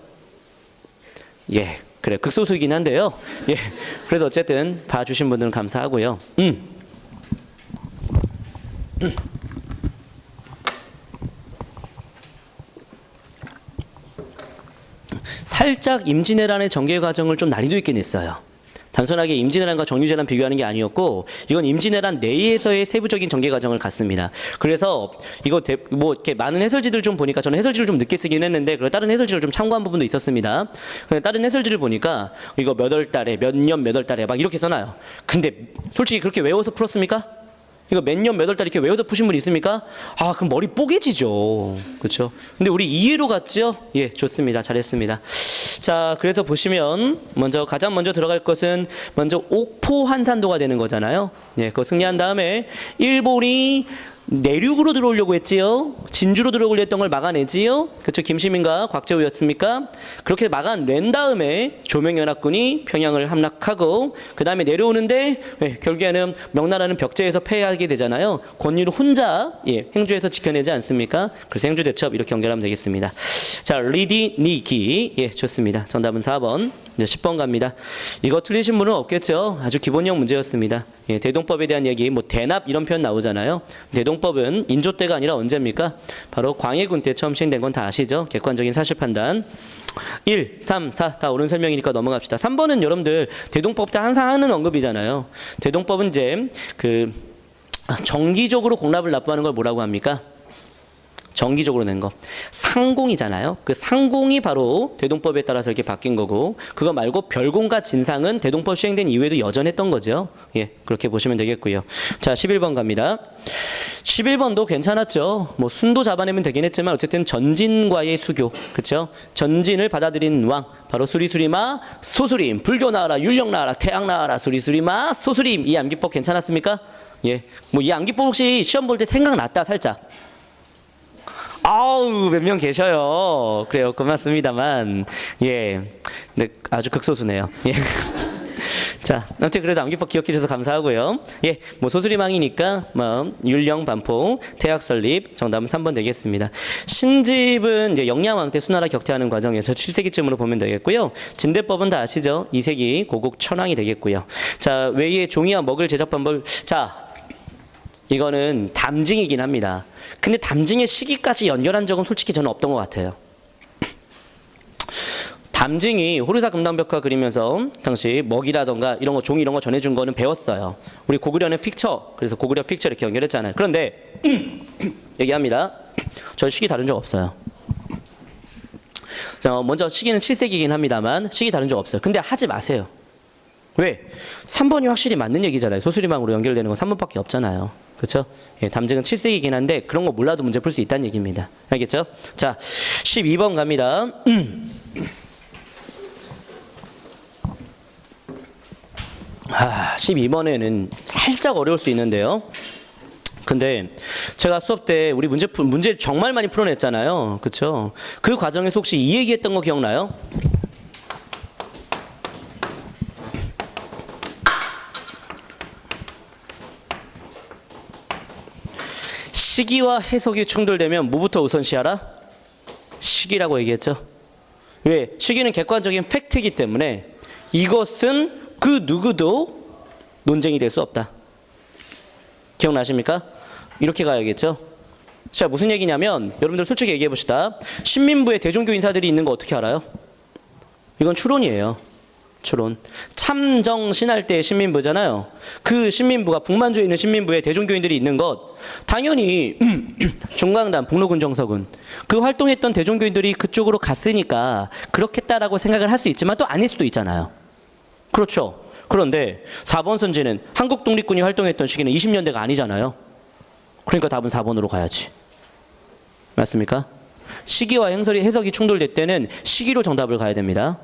Speaker 1: 예, 그래 극소수이긴 한데요. 예, 그래도 어쨌든 봐주신 분들은 감사하고요. 살짝 임진왜란의 전개 과정을 좀 난이도 있게 냈어요. 단순하게 임진왜란과 정유재란 비교하는 게 아니었고 이건 임진왜란 내에서의 세부적인 전개 과정을 갔습니다. 그래서 이거 뭐 이렇게 많은 해설지들 좀 보니까 저는 해설지를 좀 늦게 쓰긴 했는데 그리고 다른 해설지를 좀 참고한 부분도 있었습니다. 근데 다른 해설지를 보니까 이거 몇 월 달에 몇 년 몇 월 달에 막 이렇게 써놔요. 근데 솔직히 그렇게 외워서 풀었습니까? 이거 몇 년 몇 월 달 이렇게 외워서 푸신 분 있습니까? 아, 그럼 머리 뽀개지죠. 그렇죠? 근데 우리 이해로 갔죠? 예, 좋습니다. 잘했습니다. 자, 그래서 보시면 가장 먼저 들어갈 것은 먼저 옥포 한산도가 되는 거잖아요. 예, 그거 승리한 다음에 일본이 내륙으로 들어오려고 했지요. 진주로 들어오려고 했던 걸 막아내지요. 그렇죠. 김시민과 곽재우였습니까? 그렇게 막아낸 다음에 조명연합군이 평양을 함락하고 그 다음에 내려오는데 결국에는 명나라는 벽제에서 패하게 되잖아요. 권유를 혼자 행주에서 지켜내지 않습니까? 그래서 행주대첩 이렇게 연결하면 되겠습니다. 자, 리디니기. 예, 좋습니다. 정답은 4번. 이제 10번 갑니다. 이거 틀리신 분은 없겠죠? 아주 기본형 문제였습니다. 예, 대동법에 대한 얘기, 뭐 대납 이런 표현 나오잖아요. 대동법은 인조 때가 아니라 언제입니까? 바로 광해군 때 처음 시행된 건 다 아시죠? 객관적인 사실 판단. 1, 3, 4 다 옳은 설명이니까 넘어갑시다. 3번은 여러분들 대동법 때 항상 하는 언급이잖아요. 대동법은 이제 정기적으로 공납을 납부하는 걸 뭐라고 합니까? 정기적으로 낸 거. 상공이잖아요. 그 상공이 바로 대동법에 따라서 이렇게 바뀐 거고 그거 말고 별공과 진상은 대동법 시행된 이후에도 여전했던 거죠. 예, 그렇게 보시면 되겠고요. 자, 11번 갑니다. 11번도 괜찮았죠. 뭐 순도 잡아내면 되긴 했지만 어쨌든 전진과의 수교. 그렇죠? 전진을 받아들인 왕 바로 수리수리마 소수림 불교 나와라 율령 나와라 태양 나와라 수리수리마 소수림 이 암기법 괜찮았습니까? 예, 뭐 이 암기법 혹시 시험 볼 때 생각났다 살짝. 아우 몇 명 계셔요. 그래요 고맙습니다만 예, 근데 아주 극소수네요. 예. 자, 아무튼 그래도 암기법 기억해 주셔서 감사하고요. 예, 뭐 소수리망이니까 뭐 율령 반포 태학 설립 정답은 3번 되겠습니다. 신집은 이제 영양왕 때 수나라 격퇴하는 과정에서 7세기쯤으로 보면 되겠고요. 진대법은 다 아시죠? 2세기 고국 천왕이 되겠고요. 자, 외에 종이와 먹을 제작 방법. 자, 이거는 담징이긴 합니다. 근데 담징의 시기까지 연결한 적은 솔직히 저는 없던 것 같아요. 담징이 호르사 금당벽화 그리면서 당시 먹이라던가 이런 거 종이 이런 거 전해준 거는 배웠어요. 우리 고구려는 픽처, 그래서 고구려 픽처 이렇게 연결했잖아요. 그런데 얘기합니다. 저 시기 다른 적 없어요. 자, 먼저 시기는 7세기이긴 합니다만 시기 다른 적 없어요. 근데 하지 마세요. 왜? 3번이 확실히 맞는 얘기잖아요. 소수리망으로 연결되는 건 3번밖에 없잖아요. 그렇죠? 예, 담증은 7세기이긴 한데 그런 거 몰라도 문제 풀 수 있다는 얘기입니다. 알겠죠? 자, 12번 갑니다. 12번에는 살짝 어려울 수 있는데요. 근데 제가 수업 때 우리 문제 정말 많이 풀어냈잖아요. 그렇죠? 그 과정에서 혹시 이 얘기했던 거 기억나요? 시기와 해석이 충돌되면 뭐부터 우선시하라? 시기라고 얘기했죠. 왜? 시기는 객관적인 팩트이기 때문에 이것은 그 누구도 논쟁이 될 수 없다. 기억나십니까? 이렇게 가야겠죠. 자, 무슨 얘기냐면 여러분들 솔직히 얘기해 봅시다. 신민부에 대종교 인사들이 있는 거 어떻게 알아요? 이건 추론이에요. 추론. 참정신할 때의 신민부잖아요. 그 신민부가 북만주에 있는 신민부에 대종교인들이 있는 것 당연히 중광단, 북로군정서군 그 활동했던 대종교인들이 그쪽으로 갔으니까 그렇겠다라고 생각을 할 수 있지만 또 아닐 수도 있잖아요. 그렇죠. 그런데 4번 선지는 한국 독립군이 활동했던 시기는 20년대가 아니잖아요. 그러니까 답은 4번으로 가야지. 맞습니까? 시기와 해석이 충돌될 때는 시기로 정답을 가야 됩니다.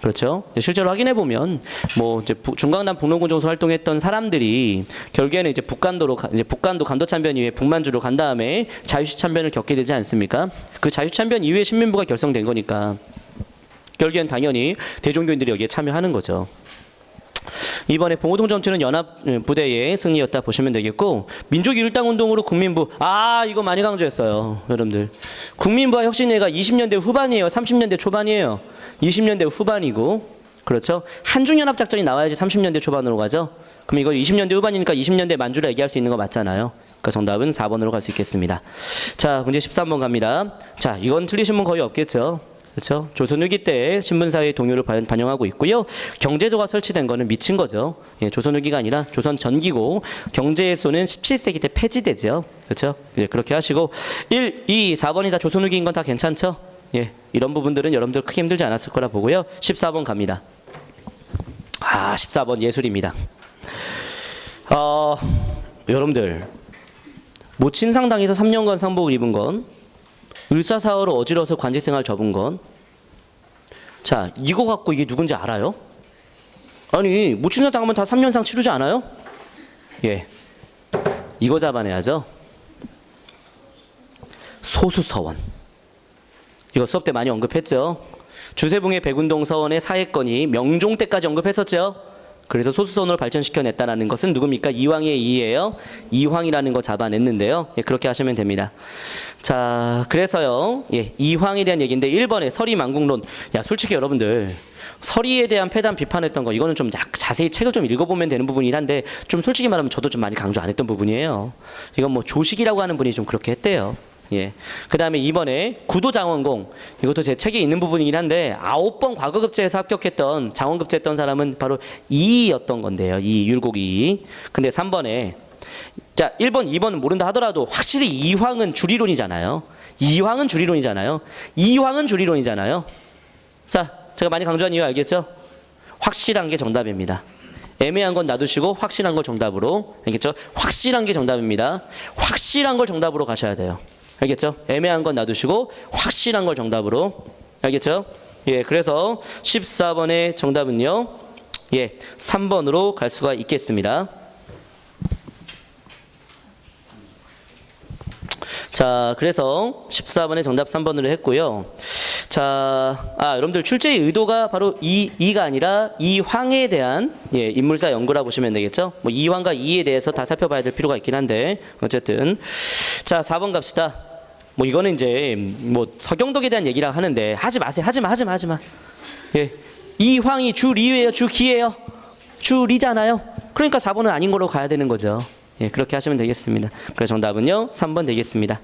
Speaker 1: 그렇죠? 실제로 확인해 보면 뭐 이제 중강남 북로군 정서 활동했던 사람들이 결국에는 이제 북간도 간도 참변 이후에 북만주로 간 다음에 자유시 참변을 겪게 되지 않습니까? 그 자유시 참변 이후에 신민부가 결성된 거니까 결국엔 당연히 대종교인들이 여기에 참여하는 거죠. 이번에 봉오동 전투는 연합 부대의 승리였다 보시면 되겠고, 민족일당운동으로 국민부, 이거 많이 강조했어요 여러분들. 국민부와 혁신회가 20년대 후반이에요, 30년대 초반이에요? 20년대 후반이고, 그렇죠? 한중연합작전이 나와야지 30년대 초반으로 가죠. 그럼 이거 20년대 후반이니까 20년대 만주라 얘기할 수 있는 거 맞잖아요. 그러니까 정답은 4번으로 갈 수 있겠습니다. 자, 문제 13번 갑니다. 자, 이건 틀리신 분 거의 없겠죠. 그렇죠? 조선 후기 때 신분사회의 동요를 반영하고 있고요. 경제조가 설치된 거는 미친 거죠. 예, 조선 후기가 아니라 조선 전기고, 경제소는 17세기 때 폐지되죠. 그렇죠? 예, 그렇게 하시고 1, 2, 4번이 다 조선 후기인 건 다 괜찮죠? 예, 이런 부분들은 여러분들 크게 힘들지 않았을 거라 보고요. 14번 갑니다. 14번 예술입니다. 여러분들 모친상당에서 3년간 상복을 입은 건, 을사사화로 어지러워서 관직생활 접은 건, 자, 이거 갖고 이게 누군지 알아요? 아니, 모친상 당하면 다 3년상 치르지 않아요? 예, 이거 잡아내야죠. 소수서원. 이거 수업 때 많이 언급했죠. 주세붕의 백운동 서원의 사회건이 명종 때까지 언급했었죠. 그래서 소수서원으로 발전시켜냈다는 것은 누굽니까? 이황의 이예요. 이황이라는 거 잡아냈는데요. 예, 그렇게 하시면 됩니다. 자, 그래서요. 예, 이황에 대한 얘기인데 1번에 서리만국론. 야, 솔직히 여러분들 서리에 대한 폐단 비판했던 거, 이거는 좀 자세히 책을 좀 읽어보면 되는 부분이긴 한데, 좀 솔직히 말하면 저도 좀 많이 강조 안 했던 부분이에요. 이건 뭐 조식이라고 하는 분이 좀 그렇게 했대요. 예. 그 다음에 2번에 구도장원공, 이것도 제 책에 있는 부분이긴 한데 9번 과거급제에서 합격했던, 장원급제했던 사람은 바로 이였던 건데요. 율곡 이. 근데 3번에, 자, 1번, 2번은 모른다 하더라도 확실히 이황은 주리론이잖아요. 이황은 주리론이잖아요. 자, 제가 많이 강조한 이유 알겠죠? 확실한 게 정답입니다. 애매한 건 놔두시고 확실한 걸 정답으로, 알겠죠? 확실한 게 정답입니다. 확실한 걸 정답으로 가셔야 돼요. 알겠죠? 애매한 건 놔두시고 확실한 걸 정답으로. 알겠죠? 예, 그래서 14번의 정답은요, 예, 3번으로 갈 수가 있겠습니다. 자, 그래서 14번의 정답 3번으로 했고요. 자, 여러분들 출제의 의도가 바로 이가 아니라 이황에 대한, 예, 인물사 연구라 보시면 되겠죠. 뭐 이황과 이에 대해서 다 살펴봐야 될 필요가 있긴 한데, 어쨌든 자, 4번 갑시다. 뭐 이거는 이제 뭐 서경덕에 대한 얘기라 하는데 하지 마세요. 하지 마. 예, 이황이 주리예요, 주기예요? 주리잖아요. 그러니까 4번은 아닌 걸로 가야 되는 거죠. 예, 그렇게 하시면 되겠습니다. 그래서 정답은요 3번 되겠습니다.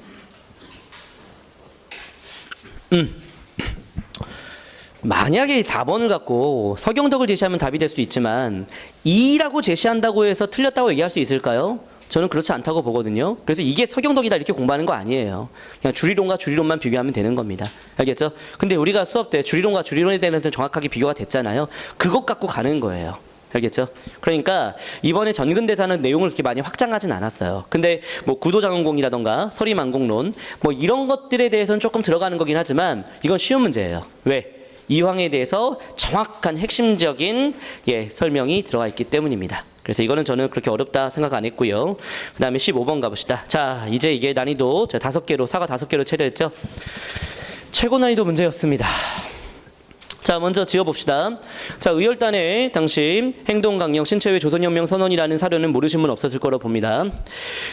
Speaker 1: 만약에 4번을 갖고 서경덕을 제시하면 답이 될 수도 있지만 2라고 제시한다고 해서 틀렸다고 얘기할 수 있을까요? 저는 그렇지 않다고 보거든요. 그래서 이게 서경덕이다 이렇게 공부하는 거 아니에요. 그냥 주리론과 주리론만 비교하면 되는 겁니다. 알겠죠? 근데 우리가 수업 때 주리론과 주리론에 대해서 정확하게 비교가 됐잖아요. 그것 갖고 가는 거예요. 알겠죠? 그러니까 이번에 전근대사는 내용을 그렇게 많이 확장하진 않았어요. 근데 뭐 구도장원공이라던가 서리만국론 뭐 이런 것들에 대해서는 조금 들어가는 거긴 하지만 이건 쉬운 문제예요. 왜? 이황에 대해서 정확한 핵심적인, 예, 설명이 들어가 있기 때문입니다. 그래서 이거는 저는 그렇게 어렵다 생각 안 했고요. 그 다음에 15번 가봅시다. 자, 이제 이게 난이도 제가 5개로, 사과 5개로 체려했죠. 최고 난이도 문제였습니다. 자, 먼저 지어봅시다. 자, 의열단의 당시 행동강령 신체의 조선혁명 선언이라는 사료는 모르신 분 없었을 거로 봅니다.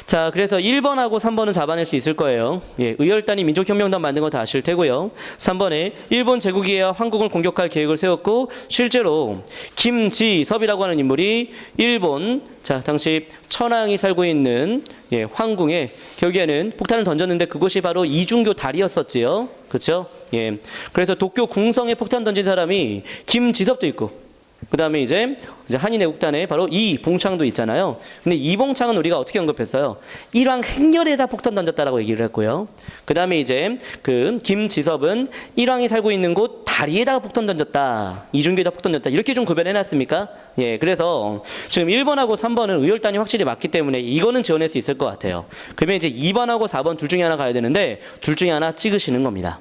Speaker 1: 자, 그래서 1번하고 3번은 잡아낼 수 있을 거예요. 예, 의열단이 민족혁명단 만든 거 다 아실 테고요. 3번에 일본 제국이야 한국을 공격할 계획을 세웠고 실제로 김지섭이라고 하는 인물이 일본 당시 천황이 살고 있는 황궁에 결국에는 폭탄을 던졌는데 그곳이 바로 이중교 다리였었지요. 그렇죠? 예. 그래서 도쿄 궁성에 폭탄 던진 사람이 김지섭도 있고, 그 다음에 이제 한인애국단에 바로 이봉창도 있잖아요. 근데 이봉창은 우리가 어떻게 언급했어요? 일왕 행렬에다 폭탄 던졌다라고 얘기를 했고요. 그 다음에 이제 그 김지섭은 일왕이 살고 있는 곳 다리에다가 폭탄 던졌다, 이중교에다 폭탄 던졌다, 이렇게 좀 구별해놨습니까? 예, 그래서 지금 1번하고 3번은 의열단이 확실히 맞기 때문에 이거는 지원할 수 있을 것 같아요. 그러면 이제 2번하고 4번 둘 중에 하나 가야 되는데 둘 중에 하나 찍으시는 겁니다.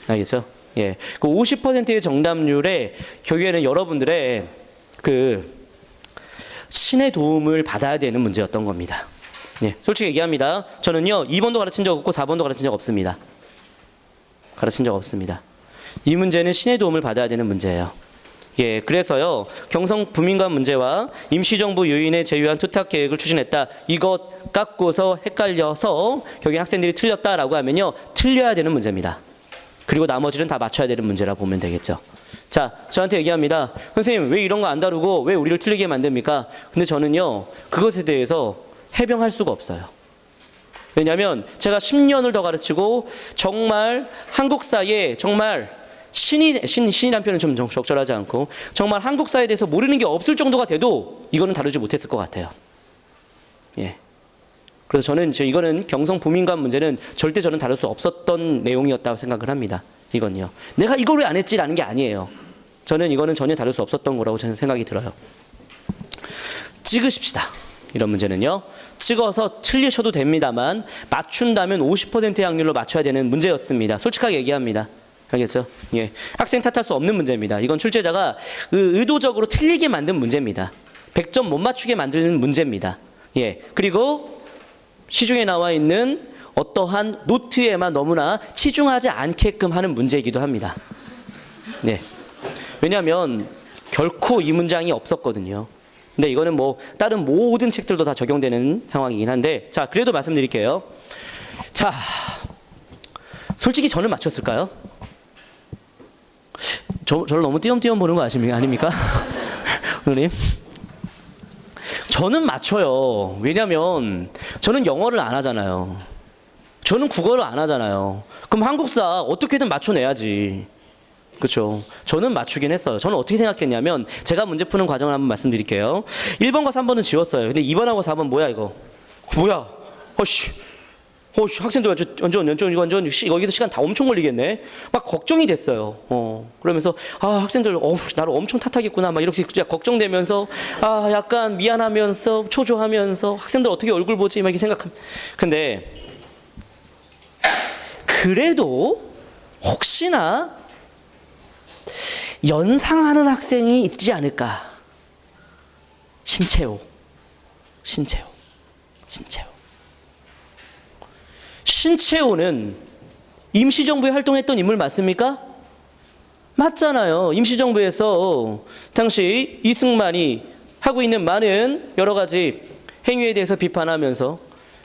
Speaker 1: 알겠죠? 예. 그 50%의 정답률에 결국에는 여러분들의 그 신의 도움을 받아야 되는 문제였던 겁니다. 예. 솔직히 얘기합니다. 저는요, 2번도 가르친 적 없고 4번도 가르친 적 없습니다. 가르친 적 없습니다. 이 문제는 신의 도움을 받아야 되는 문제예요. 예, 그래서요, 경성 부민관 문제와 임시정부 유인에 제휴한 투탁 계획을 추진했다. 이것 갖고서 헷갈려서 결국에 학생들이 틀렸다라고 하면요, 틀려야 되는 문제입니다. 그리고 나머지는 다 맞춰야 되는 문제라 보면 되겠죠. 자, 저한테 얘기합니다. 선생님, 왜 이런 거 안 다루고 왜 우리를 틀리게 만듭니까? 근데 저는요, 그것에 대해서 해명할 수가 없어요. 왜냐하면 제가 10년을 더 가르치고 정말 한국사에 정말 신이란 표현은 좀 적절하지 않고 정말 한국사에 대해서 모르는 게 없을 정도가 돼도 이거는 다루지 못했을 것 같아요. 예. 그래서 저는 이거는 경성 부민관 문제는 절대 저는 다룰 수 없었던 내용이었다고 생각을 합니다. 이건요. 내가 이걸 왜 안 했지라는 게 아니에요. 저는 이거는 전혀 다룰 수 없었던 거라고 저는 생각이 들어요. 찍으십시다. 이런 문제는요. 찍어서 틀리셔도 됩니다만 맞춘다면 50%의 확률로 맞춰야 되는 문제였습니다. 솔직하게 얘기합니다. 알겠죠? 예. 학생 탓할 수 없는 문제입니다. 이건 출제자가 의도적으로 틀리게 만든 문제입니다. 100점 못 맞추게 만드는 문제입니다. 예. 그리고 시중에 나와 있는 어떠한 노트에만 너무나 치중하지 않게끔 하는 문제이기도 합니다. 네. 왜냐하면 결코 이 문장이 없었거든요. 근데 이거는 뭐 다른 모든 책들도 다 적용되는 상황이긴 한데, 자, 그래도 말씀드릴게요. 자, 솔직히 저는 맞췄을까요? 저를 너무 띄엄띄엄 보는 거 아닙니까? 선생님? 저는 맞춰요. 왜냐면 저는 영어를 안 하잖아요. 저는 국어를 안 하잖아요. 그럼 한국사 어떻게든 맞춰내야지. 그렇죠. 저는 맞추긴 했어요. 저는 어떻게 생각했냐면 제가 문제 푸는 과정을 한번 말씀드릴게요. 1번과 3번은 지웠어요. 근데 2번하고 4번 뭐야 이거? 뭐야? 학생들 완전 여기도 시간 다 엄청 걸리겠네. 막 걱정이 됐어요. 그러면서 학생들 나를 엄청 탓하겠구나. 막 이렇게 걱정되면서 약간 미안하면서 초조하면서 학생들 어떻게 얼굴 보지 막 이렇게 생각함. 근데 그래도 혹시나 연상하는 학생이 있지 않을까. 신채호. 신채호는 임시정부에 활동했던 인물 맞습니까? 맞잖아요. 임시정부에서 당시 이승만이 하고 있는 많은 여러 가지 행위에 대해서 비판하면서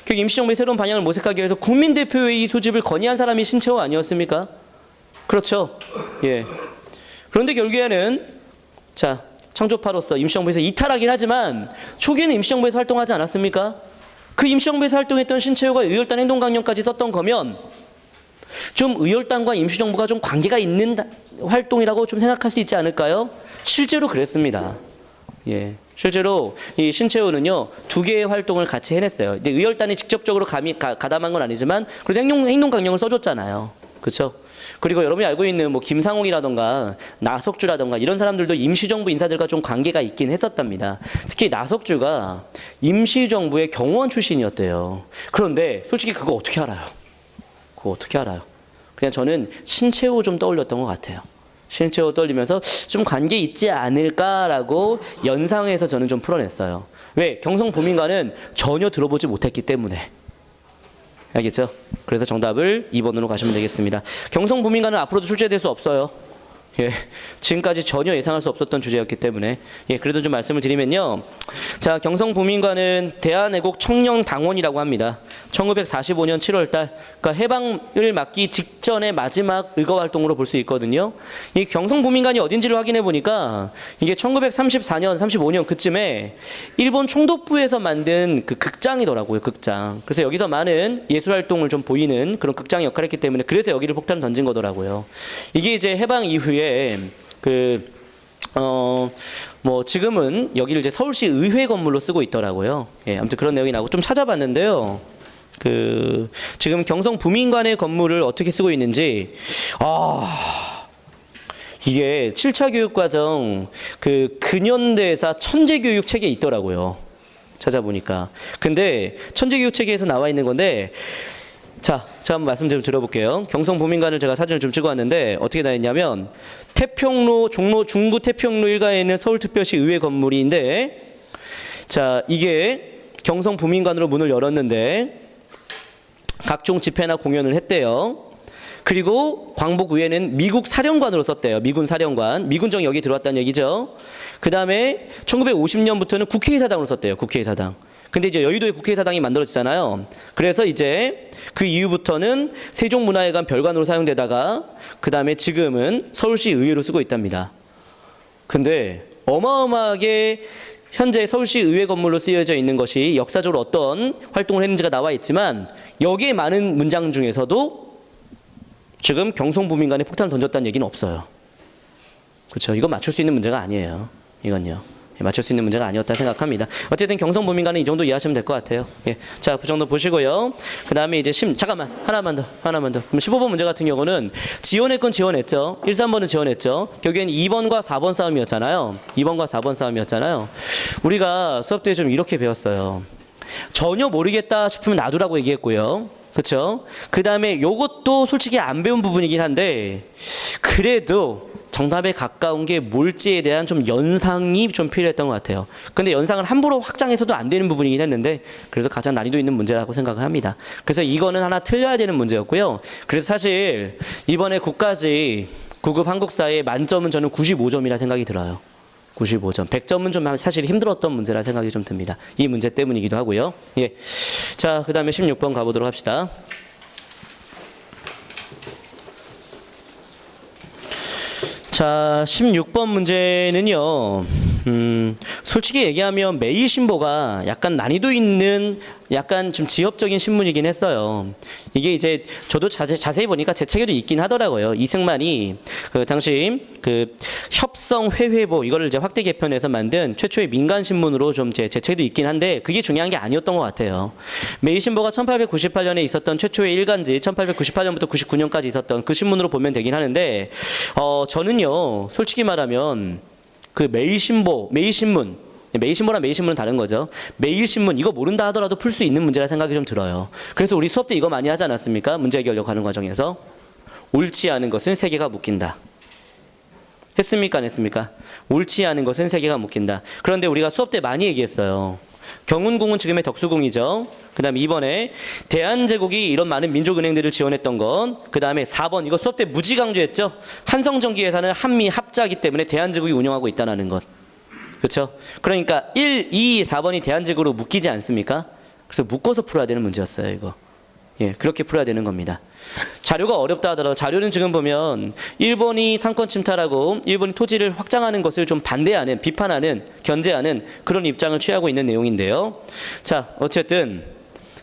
Speaker 1: 그 임시정부의 새로운 방향을 모색하기 위해서 국민대표회의 소집을 건의한 사람이 신채호 아니었습니까? 그렇죠. 예. 그런데 결국에는 창조파로서 임시정부에서 이탈하긴 하지만 초기에는 임시정부에서 활동하지 않았습니까? 그 임시정부에서 활동했던 신채호가 의열단 행동강령까지 썼던 거면 좀 의열단과 임시정부가 좀 관계가 있는 활동이라고 좀 생각할 수 있지 않을까요? 실제로 그랬습니다. 예. 실제로 이 신채호는요 2개의 활동을 같이 해냈어요. 근데 의열단이 직접적으로 가담한 건 아니지만 그래도 행동강령을 써줬잖아요. 그렇죠? 그리고 여러분이 알고 있는 뭐 김상옥이라던가 나석주라던가 이런 사람들도 임시정부 인사들과 좀 관계가 있긴 했었답니다. 특히 나석주가 임시정부의 경호원 출신이었대요. 그런데 솔직히 그거 어떻게 알아요? 그냥 저는 신채호 좀 떠올렸던 것 같아요. 시행착오가 떨리면서 좀 관계 있지 않을까라고 연상해서 저는 좀 풀어냈어요. 왜? 경성부민관은 전혀 들어보지 못했기 때문에. 알겠죠? 그래서 정답을 2번으로 가시면 되겠습니다. 경성부민관은 앞으로도 출제될 수 없어요. 예, 지금까지 전혀 예상할 수 없었던 주제였기 때문에 예, 그래도 좀 말씀을 드리면요. 자, 경성부민관은 대한애국 청년당원이라고 합니다. 1945년 7월달, 그러니까 해방을 맞기 직전의 마지막 의거활동으로 볼 수 있거든요. 이 경성부민관이 어딘지를 확인해 보니까 이게 1934년, 35년 그쯤에 일본 총독부에서 만든 그 극장이더라고요, 극장. 그래서 여기서 많은 예술활동을 좀 보이는 그런 극장의 역할을 했기 때문에 그래서 여기를 폭탄을 던진 거더라고요. 이게 이제 해방 이후에 뭐 지금은 여기를 이제 서울시 의회 건물로 쓰고 있더라고요. 예, 아무튼 그런 내용이 나오고 좀 찾아봤는데요. 지금 경성부민관의 건물을 어떻게 쓰고 있는지 이게 7차 교육과정 근현대사 천재교육 책에 있더라고요. 찾아보니까. 근데 천재교육책에서 나와 있는 건데 자, 제가 한번 말씀 좀 들어볼게요. 경성부민관을 제가 사진을 좀 찍어왔는데 어떻게 나와 있냐면 태평로 중구 태평로 일가에 있는 서울특별시 의회 건물인데 자, 이게 경성부민관으로 문을 열었는데 각종 집회나 공연을 했대요. 그리고 광복 후에는 미국 사령관으로 썼대요. 미군 사령관. 미군정이 여기 들어왔다는 얘기죠. 그 다음에 1950년부터는 국회의사당으로 썼대요. 국회의사당. 근데 이제 여의도에 국회의사당이 만들어지잖아요. 그래서 이제 그 이후부터는 세종문화회관 별관으로 사용되다가 그 다음에 지금은 서울시 의회로 쓰고 있답니다. 근데 어마어마하게 현재 서울시 의회 건물로 쓰여져 있는 것이 역사적으로 어떤 활동을 했는지가 나와 있지만 여기에 많은 문장 중에서도 지금 경성부민관에 폭탄을 던졌다는 얘기는 없어요. 그렇죠? 이거 맞출 수 있는 문제가 아니에요. 이건요. 맞출 수 있는 문제가 아니었다 생각합니다. 어쨌든 경성부민관은 이 정도 이해하시면 될 것 같아요. 예. 자, 그 정도 보시고요. 그 다음에 이제 잠깐만. 하나만 더. 그럼 15번 문제 같은 경우는 지원할 건 지원했죠. 1, 3번은 지원했죠. 결국엔 2번과 4번 싸움이었잖아요. 2번과 4번 싸움이었잖아요. 우리가 수업 때 좀 이렇게 배웠어요. 전혀 모르겠다 싶으면 놔두라고 얘기했고요. 그렇죠? 그 다음에 요것도 솔직히 안 배운 부분이긴 한데 그래도 정답에 가까운 게 뭘지에 대한 좀 연상이 좀 필요했던 것 같아요. 근데 연상을 함부로 확장해서도 안 되는 부분이긴 했는데 그래서 가장 난이도 있는 문제라고 생각을 합니다. 그래서 이거는 하나 틀려야 되는 문제였고요. 그래서 사실 이번에 국가직 9급 한국사의 만점은 저는 95점이라 생각이 들어요. 95점. 100점은 좀 사실 힘들었던 문제라 생각이 좀 듭니다. 이 문제 때문이기도 하고요. 예. 자, 그 다음에 16번 가보도록 합시다. 자, 16번 문제는요. 솔직히 얘기하면 매일신보가 약간 난이도 있는 약간 좀 지엽적인 신문이긴 했어요. 이게 이제 저도 자세히 보니까 제 책에도 있긴 하더라고요. 이승만이 당시 협성회회보 이거를 이제 확대 개편해서 만든 최초의 민간 신문으로 좀 제 책에도 있긴 한데 그게 중요한 게 아니었던 것 같아요. 매일신보가 1898년에 있었던 최초의 일간지 1898년부터 99년까지 있었던 그 신문으로 보면 되긴 하는데 저는요 솔직히 말하면 그 매일신보랑 매일신문은 다른 거죠. 매일신문 이거 모른다 하더라도 풀 수 있는 문제라 생각이 좀 들어요. 그래서 우리 수업 때 이거 많이 하지 않았습니까? 문제 해결력 하는 과정에서 옳지 않은 것은 세계가 묶인다. 했습니까? 안 했습니까? 옳지 않은 것은 세계가 묶인다. 그런데 우리가 수업 때 많이 얘기했어요. 경운궁은 지금의 덕수궁이죠. 그 다음에 2번에 대한제국이 이런 많은 민족은행들을 지원했던 건, 그 다음에 4번 이거 수업 때 무지 강조했죠. 한성전기회사는 한미 합자이기 때문에 대한제국이 운영하고 있다는 것. 그렇죠? 그러니까 1, 2, 4번이 대한제국으로 묶이지 않습니까? 그래서 묶어서 풀어야 되는 문제였어요. 이거. 예, 그렇게 풀어야 되는 겁니다. 자료가 어렵다 하더라도 자료는 지금 보면 일본이 상권 침탈하고 일본이 토지를 확장하는 것을 좀 반대하는, 비판하는, 견제하는 그런 입장을 취하고 있는 내용인데요. 자, 어쨌든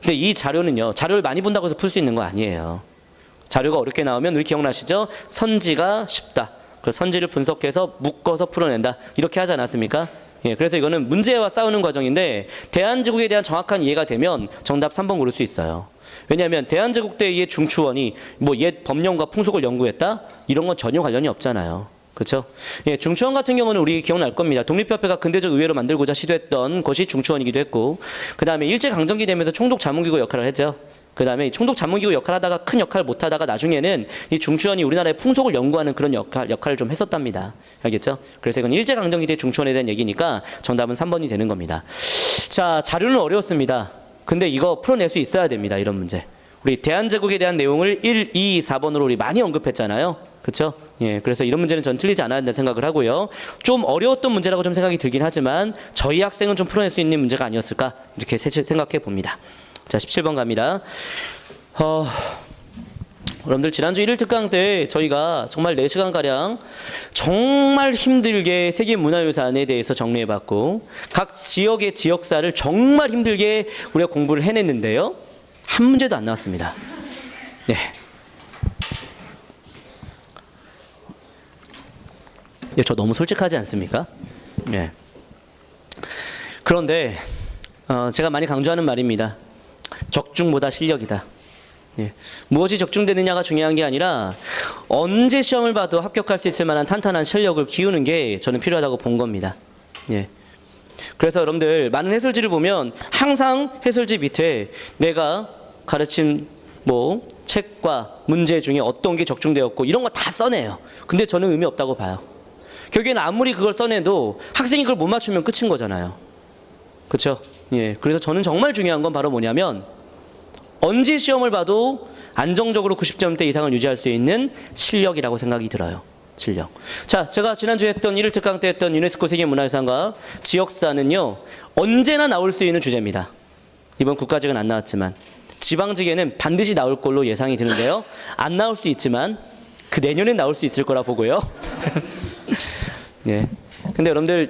Speaker 1: 근데 이 자료는요. 자료를 많이 본다고 해서 풀 수 있는 거 아니에요. 자료가 어렵게 나오면 우리 기억나시죠? 선지가 쉽다. 그 선지를 분석해서 묶어서 풀어낸다. 이렇게 하지 않았습니까? 예, 그래서 이거는 문제와 싸우는 과정인데 대한제국에 대한 정확한 이해가 되면 정답 3번 고를 수 있어요. 왜냐하면 대한제국 때의 중추원이 뭐 옛 법령과 풍속을 연구했다? 이런 건 전혀 관련이 없잖아요. 그렇죠? 예, 중추원 같은 경우는 우리 기억날 겁니다. 독립협회가 근대적 의회로 만들고자 시도했던 것이 중추원이기도 했고, 그 다음에 일제강점기 되면서 총독 자문기구 역할을 했죠. 그 다음에 총독 자문기구 역할 하다가 큰 역할 못 하다가 나중에는 이 중추원이 우리나라의 풍속을 연구하는 그런 역할을 좀 했었답니다. 알겠죠? 그래서 이건 일제강점기 때 중추원에 대한 얘기니까 정답은 3번이 되는 겁니다. 자, 자료는 어려웠습니다. 근데 이거 풀어낼 수 있어야 됩니다. 이런 문제. 우리 대한제국에 대한 내용을 1, 2, 4번으로 우리 많이 언급했잖아요. 그렇죠? 예, 그래서 이런 문제는 전 틀리지 않아야 된다 생각을 하고요. 좀 어려웠던 문제라고 좀 생각이 들긴 하지만 저희 학생은 좀 풀어낼 수 있는 문제가 아니었을까 이렇게 생각해 봅니다. 자, 17번 갑니다. 여러분들 지난주 1일 특강 때 저희가 정말 4시간가량 정말 힘들게 세계문화유산에 대해서 정리해봤고 각 지역의 지역사를 정말 힘들게 우리가 공부를 해냈는데요. 한 문제도 안 나왔습니다. 네. 저 너무 솔직하지 않습니까? 네. 그런데 제가 많이 강조하는 말입니다. 적중보다 실력이다. 예. 무엇이 적중되느냐가 중요한 게 아니라 언제 시험을 봐도 합격할 수 있을 만한 탄탄한 실력을 키우는 게 저는 필요하다고 본 겁니다. 예. 그래서 여러분들 많은 해설지를 보면 항상 해설지 밑에 내가 가르친 뭐 책과 문제 중에 어떤 게 적중되었고 이런 거 다 써내요. 근데 저는 의미 없다고 봐요. 결국에는 아무리 그걸 써내도 학생이 그걸 못 맞추면 끝인 거잖아요. 그렇죠? 예. 그래서 저는 정말 중요한 건 바로 뭐냐면 언제 시험을 봐도 안정적으로 90점대 이상을 유지할 수 있는 실력이라고 생각이 들어요. 실력. 자, 제가 지난주에 했던 1일 특강 때 했던 유네스코 세계문화유산과 지역사는요. 언제나 나올 수 있는 주제입니다. 이번 국가직은 안 나왔지만 지방직에는 반드시 나올 걸로 예상이 드는데요. 안 나올 수 있지만 그 내년엔 나올 수 있을 거라 보고요. 네. 근데 여러분들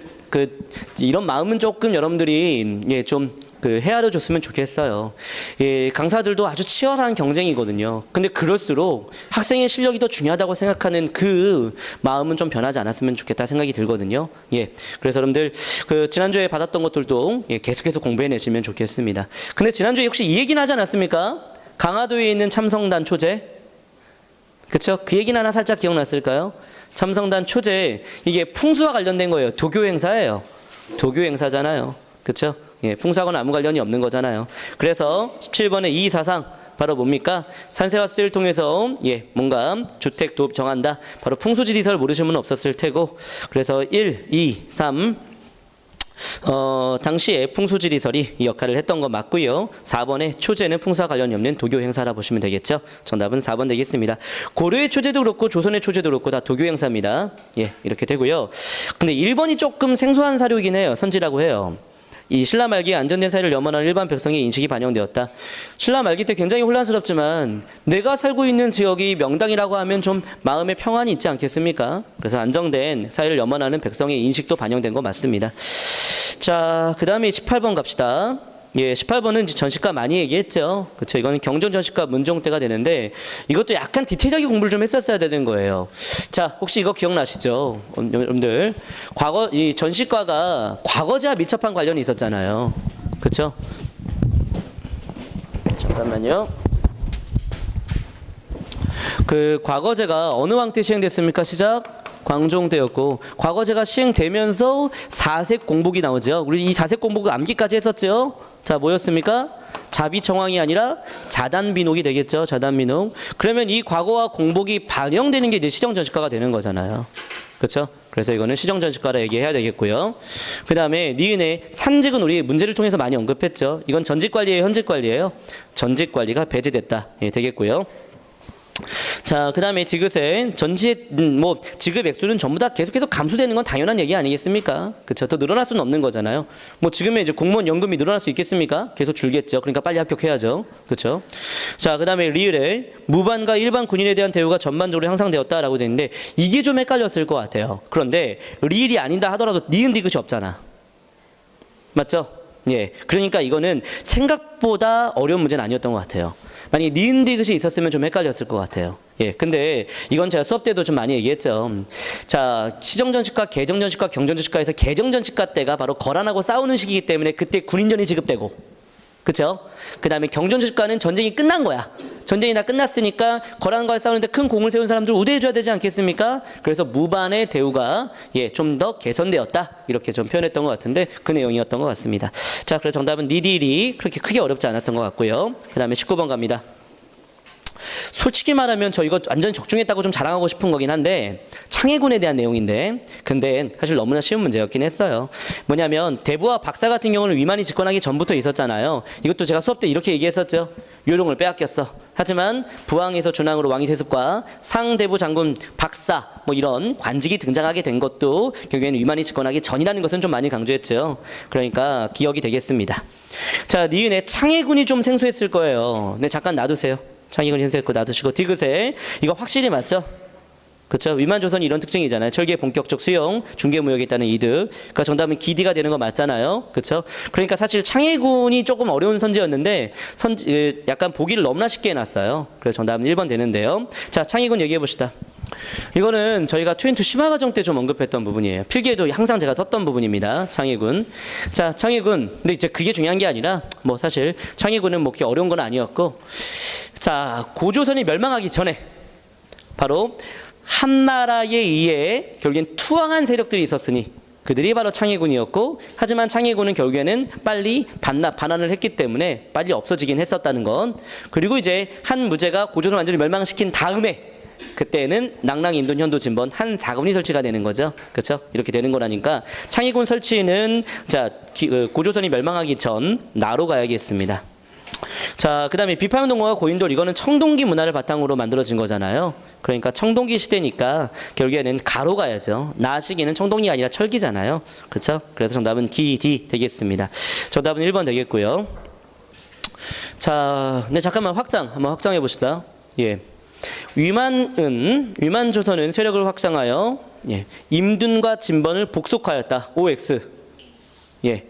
Speaker 1: 이런 마음은 조금 여러분들이 좀 헤아려 줬으면 좋겠어요. 예, 강사들도 아주 치열한 경쟁이거든요. 근데 그럴수록 학생의 실력이 더 중요하다고 생각하는 그 마음은 좀 변하지 않았으면 좋겠다 생각이 들거든요. 예, 그래서 여러분들 지난주에 받았던 것들도 계속해서 공부해 내시면 좋겠습니다. 근데 지난주에 혹시 이 얘기는 하지 않았습니까? 강화도에 있는 참성단 초제. 그쵸? 그 얘기는 하나 살짝 기억났을까요? 참성단 초제, 이게 풍수와 관련된 거예요. 도교 행사예요. 도교 행사잖아요. 그쵸? 예, 풍수하고는 아무 관련이 없는 거잖아요. 그래서 17번의 이의사상 바로 뭡니까? 산세와 수를 통해서 뭔가 주택 도읍 정한다. 바로 풍수지리설 모르시는 분은 없었을 테고 그래서 1, 2, 3 당시에 풍수지리설이 이 역할을 했던 거 맞고요. 4번의 초제는 풍수와 관련이 없는 도교 행사라 보시면 되겠죠. 정답은 4번 되겠습니다. 고려의 초제도 그렇고 조선의 초제도 그렇고 다 도교 행사입니다. 예, 이렇게 되고요. 근데 1번이 조금 생소한 사료이긴 해요. 선지라고 해요. 이 신라 말기에 안전된 사회를 염원하는 일반 백성의 인식이 반영되었다. 신라 말기 때 굉장히 혼란스럽지만 내가 살고 있는 지역이 명당이라고 하면 좀 마음의 평안이 있지 않겠습니까? 그래서 안정된 사회를 염원하는 백성의 인식도 반영된 거 맞습니다. 자, 그 다음에 18번 갑시다. 예, 18번은 전시과 많이 얘기했죠. 그렇죠. 이거는 경전 전시과 문종 때가 되는데 이것도 약간 디테일하게 공부를 좀 했었어야 되는 거예요. 자, 혹시 이거 기억나시죠? 여러분들 이 전시과가 과거제와 밀접한 관련이 있었잖아요. 그렇죠? 잠깐만요. 과거제가 어느 왕 때 시행됐습니까? 시작. 광종 때였고 과거제가 시행되면서 사색 공복이 나오죠. 우리 이 사색 공복 암기까지 했었죠. 자, 뭐였습니까? 자비청왕이 아니라 자단비록이 되겠죠. 자단비록. 그러면 이 과거와 공복이 반영되는 게 이제 시정전시과가 되는 거잖아요. 그렇죠? 그래서 이거는 시정전시과라 얘기해야 되겠고요. 그 다음에 니은의 산직은 우리 문제를 통해서 많이 언급했죠. 이건 전직관리예요, 현직관리예요? 전직관리가 배제됐다. 예, 되겠고요. 자, 그 다음에 디귿의 전시의 지급 액수는 전부 다 계속해서 감소되는 건 당연한 얘기 아니겠습니까? 그렇죠? 더 늘어날 수는 없는 거잖아요. 지금의 이제 공무원 연금이 늘어날 수 있겠습니까? 계속 줄겠죠. 그러니까 빨리 합격해야죠. 그렇죠? 자, 그 다음에 리을에 무반과 일반 군인에 대한 대우가 전반적으로 향상되었다라고 되어 있는데 이게 좀 헷갈렸을 것 같아요. 그런데 리을이 아닌다 하더라도 니은 디귿이 없잖아. 맞죠? 예. 그러니까 이거는 생각보다 어려운 문제는 아니었던 것 같아요. 만약에 니은 디귿이 있었으면 좀 헷갈렸을 것 같아요. 예, 근데 이건 제가 수업 때도 좀 많이 얘기했죠. 자, 시정전시과, 개정전시과, 경전전시과에서 개정전시과 때가 바로 거란하고 싸우는 시기이기 때문에 그때 군인전이 지급되고, 그쵸? 그 다음에 경전주가는 전쟁이 끝난 거야. 전쟁이 다 끝났으니까 거란과 싸우는데 큰 공을 세운 사람들 우대해줘야 되지 않겠습니까? 그래서 무반의 대우가 좀 더 개선되었다. 이렇게 좀 표현했던 것 같은데 그 내용이었던 것 같습니다. 자, 그래서 정답은 니딜이 그렇게 크게 어렵지 않았던 것 같고요. 그 다음에 19번 갑니다. 솔직히 말하면 저 이거 완전히 적중했다고 좀 자랑하고 싶은 거긴 한데 창해군에 대한 내용인데 근데 사실 너무나 쉬운 문제였긴 했어요. 뭐냐면 대부와 박사 같은 경우는 위만이 집권하기 전부터 있었잖아요. 이것도 제가 수업 때 이렇게 얘기했었죠. 요령을 빼앗겼어. 하지만 부왕에서 준왕으로 왕위 세습과 상대부 장군 박사 뭐 이런 관직이 등장하게 된 것도 결국에는 위만이 집권하기 전이라는 것은 좀 많이 강조했죠. 그러니까 기억이 되겠습니다. 자, 니은의 창해군이 좀 생소했을 거예요. 네, 잠깐 놔두세요. 창의군 현세했고 놔두시고 디귿에 이거 확실히 맞죠? 그렇죠? 위만조선이 이런 특징이잖아요. 철기의 본격적 수용, 중개무역에 있다는 이득. 그러니까 정답은 기디가 되는 거 맞잖아요. 그렇죠? 그러니까 사실 창해군이 조금 어려운 선지였는데 약간 보기를 너무나 쉽게 해놨어요. 그래서 정답은 1번 되는데요. 자, 창해군 얘기해 봅시다. 이거는 저희가 2&2 심화과정 때 좀 언급했던 부분이에요. 필기에도 항상 제가 썼던 부분입니다. 창해군. 자, 창해군. 근데 이제 그게 중요한 게 아니라 뭐 사실 창해군은 뭐 그렇게 어려운 건 아니었고 자, 고조선이 멸망하기 전에 바로 한나라에 의해 결국엔 투항한 세력들이 있었으니 그들이 바로 창해군이었고 하지만 창해군은 결국에는 빨리 반환을 했기 때문에 빨리 없어지긴 했었다는 건 그리고 이제 한 무제가 고조선을 완전히 멸망시킨 다음에 그때는 낭랑, 임돈, 현도, 진번 한 4군이 설치가 되는 거죠. 그렇죠? 이렇게 되는 거라니까 창해군 설치는 자 고조선이 멸망하기 전 나로 가야겠습니다. 자, 그 다음에 비파용동호와 고인돌 이거는 청동기 문화를 바탕으로 만들어진 거잖아요. 그러니까 청동기 시대니까 결국에는 가로 가야죠. 나 시기는 청동기가 아니라 철기잖아요. 그렇죠? 그래서 정답은 기디 되겠습니다. 정답은 1번 되겠고요. 자, 네, 잠깐만 한번 확장해 봅시다. 예. 위만조선은 세력을 확장하여 임둔과 진번을 복속하였다. OX. 예.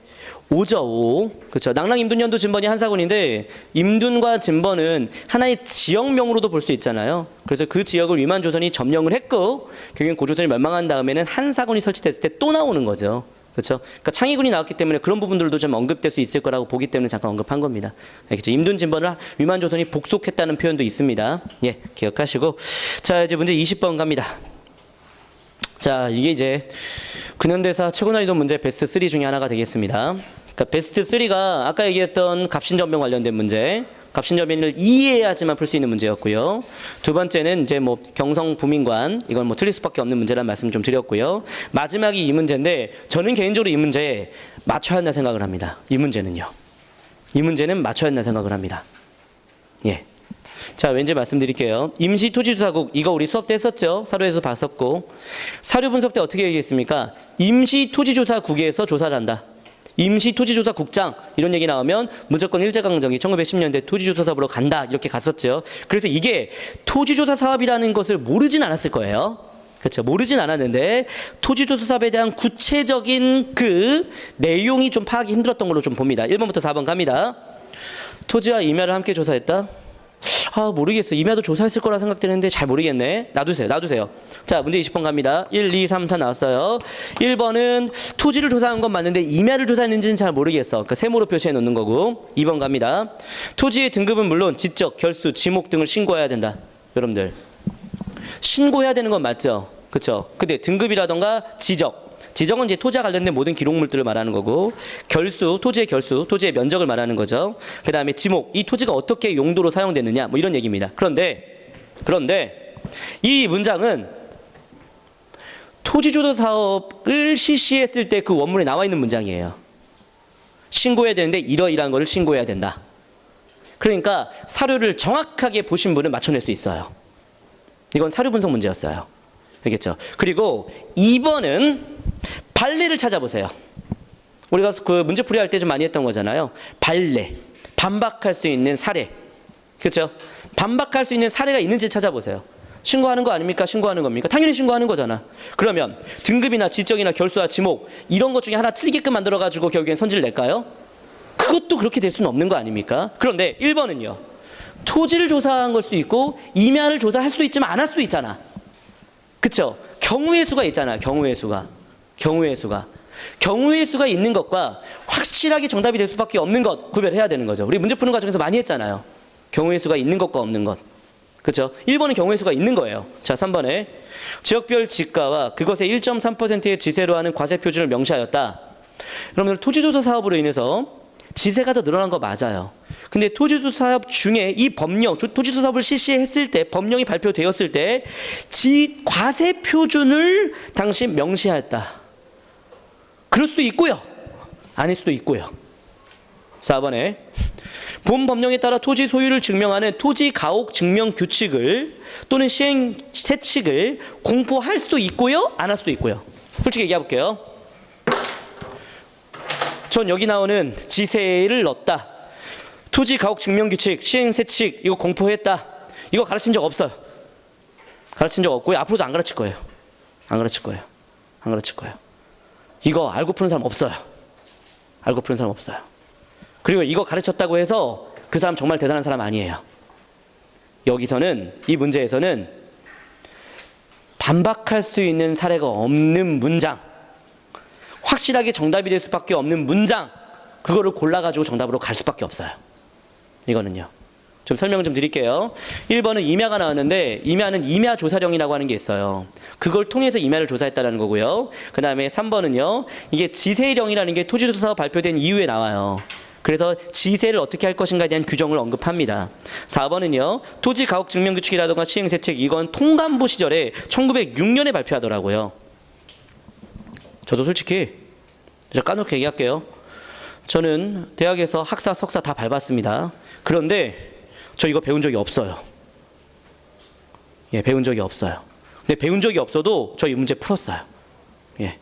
Speaker 1: 5죠, 5. 그렇죠. 낭랑, 임둔, 현도, 진번이 한 사군인데 임둔과 진번은 하나의 지역명으로도 볼 수 있잖아요. 그래서 그 지역을 위만조선이 점령을 했고 결국엔 고조선이 멸망한 다음에는 한 사군이 설치됐을 때 또 나오는 거죠. 그렇죠. 그러니까 창의군이 나왔기 때문에 그런 부분들도 좀 언급될 수 있을 거라고 보기 때문에 잠깐 언급한 겁니다. 알겠죠? 임둔, 진번을 위만조선이 복속했다는 표현도 있습니다. 예, 기억하시고 자, 이제 문제 20번 갑니다. 자, 이게 이제 근현대사 최고 난이도 문제 베스트 3 중에 하나가 되겠습니다. 그러니까 베스트 3가 아까 얘기했던 갑신전변 관련된 문제, 갑신전변을 이해해야지만 풀 수 있는 문제였고요. 두 번째는 이제 뭐 경성 부민관, 이건 뭐 틀릴 수밖에 없는 문제라는 말씀 좀 드렸고요. 마지막이 이 문제인데 저는 개인적으로 이 문제 맞춰야 한다 생각을 합니다. 이 문제는요. 이 문제는 맞춰야 한다 생각을 합니다. 예. 자, 왠지 말씀드릴게요. 임시토지조사국 이거 우리 수업 때 했었죠. 사료에서 봤었고 사료 분석 때 어떻게 얘기했습니까? 임시토지조사국에서 조사를 한다. 임시토지조사국장 이런 얘기 나오면 무조건 일제강점기 1910년대 토지조사 사업으로 간다 이렇게 갔었죠. 그래서 이게 토지조사 사업이라는 것을 모르진 않았을 거예요. 그렇죠. 모르진 않았는데 토지조사 사업에 대한 구체적인 그 내용이 좀 파악이 힘들었던 걸로 좀 봅니다. 1번부터 4번 갑니다. 토지와 임야를 함께 조사했다. 아, 모르겠어. 임야도 조사했을 거라 생각되는데 잘 모르겠네. 놔두세요. 자, 문제 20번 갑니다. 1, 2, 3, 4 나왔어요. 1번은 토지를 조사한 건 맞는데 임야를 조사했는지는 잘 모르겠어. 그러니까 세모로 표시해 놓는 거고. 2번 갑니다. 토지의 등급은 물론 지적, 결수, 지목 등을 신고해야 된다. 여러분들. 신고해야 되는 건 맞죠? 그렇죠? 근데 등급이라던가 지적은 이제 토지와 관련된 모든 기록물들을 말하는 거고 결수, 토지의 결수, 토지의 면적을 말하는 거죠. 그 다음에 지목, 이 토지가 어떻게 용도로 사용되느냐 뭐 이런 얘기입니다. 그런데 이 문장은 토지조사 사업을 실시했을 때 그 원문에 나와 있는 문장이에요. 신고해야 되는데 이러이러한 거를 신고해야 된다. 그러니까 사료를 정확하게 보신 분은 맞춰낼 수 있어요. 이건 사료 분석 문제였어요. 알겠죠? 그리고 2번은 발례를 찾아보세요. 우리가 그 문제풀이 할 때 좀 많이 했던 거잖아요. 발례, 반박할 수 있는 사례. 그렇죠? 반박할 수 있는 사례가 있는지 찾아보세요. 신고하는 거 아닙니까? 신고하는 겁니까? 당연히 신고하는 거잖아. 그러면 등급이나 지적이나 결수와 지목 이런 것 중에 하나 틀리게끔 만들어가지고 결국엔 선지를 낼까요? 그것도 그렇게 될 수는 없는 거 아닙니까? 그런데 1번은요. 토지를 조사한 걸 수 있고 임야를 조사할 수도 있지만 안 할 수도 있잖아. 그쵸? 경우의 수가 있잖아. 경우의 수가. 경우의 수가 있는 것과 확실하게 정답이 될 수밖에 없는 것 구별해야 되는 거죠. 우리 문제 푸는 과정에서 많이 했잖아요. 경우의 수가 있는 것과 없는 것. 그렇죠? 1번은 경우의 수가 있는 거예요. 자, 3번에 지역별 지가와 그것의 1.3%의 지세로 하는 과세 표준을 명시하였다. 여러분들 토지조사 사업으로 인해서 지세가 더 늘어난 거 맞아요. 근데 토지조사 사업 중에 이 법령, 토지조사 사업을 실시했을 때, 법령이 발표되었을 때 과세 표준을 당시 명시하였다. 그럴 수도 있고요. 아닐 수도 있고요. 4번에 본 법령에 따라 토지 소유를 증명하는 토지 가옥 증명 규칙을 또는 시행 세칙을 공포할 수도 있고요. 안 할 수도 있고요. 솔직히 얘기해 볼게요. 전 여기 나오는 지세를 넣었다. 토지 가옥 증명 규칙, 시행 세칙 이거 공포했다. 이거 가르친 적 없어요. 가르친 적 없고요. 앞으로도 안 가르칠 거예요. 안 가르칠 거예요. 안 가르칠 거예요. 이거 알고 푸는 사람 없어요. 알고 푸는 사람 없어요. 그리고 이거 가르쳤다고 해서 그 사람 정말 대단한 사람 아니에요. 여기서는 이 문제에서는 반박할 수 있는 사례가 없는 문장, 확실하게 정답이 될 수밖에 없는 문장, 그거를 골라가지고 정답으로 갈 수밖에 없어요. 이거는요. 좀 설명 좀 드릴게요. 1번은 임야가 나왔는데 임야는 임야조사령이라고 하는 게 있어요. 그걸 통해서 임야를 조사했다는 거고요. 그 다음에 3번은요. 이게 지세령이라는 게 토지조사 발표된 이후에 나와요. 그래서 지세를 어떻게 할 것인가에 대한 규정을 언급합니다. 4번은요. 토지 가옥 증명 규칙이라든가 시행 세칙 이건 통감부 시절에 1906년에 발표하더라고요. 저도 솔직히 까놓고 얘기할게요. 저는 대학에서 학사, 석사 다 밟았습니다. 그런데 저 이거 배운 적이 없어요. 예, 배운 적이 없어요. 근데 배운 적이 없어도 저 이 문제 풀었어요. 예.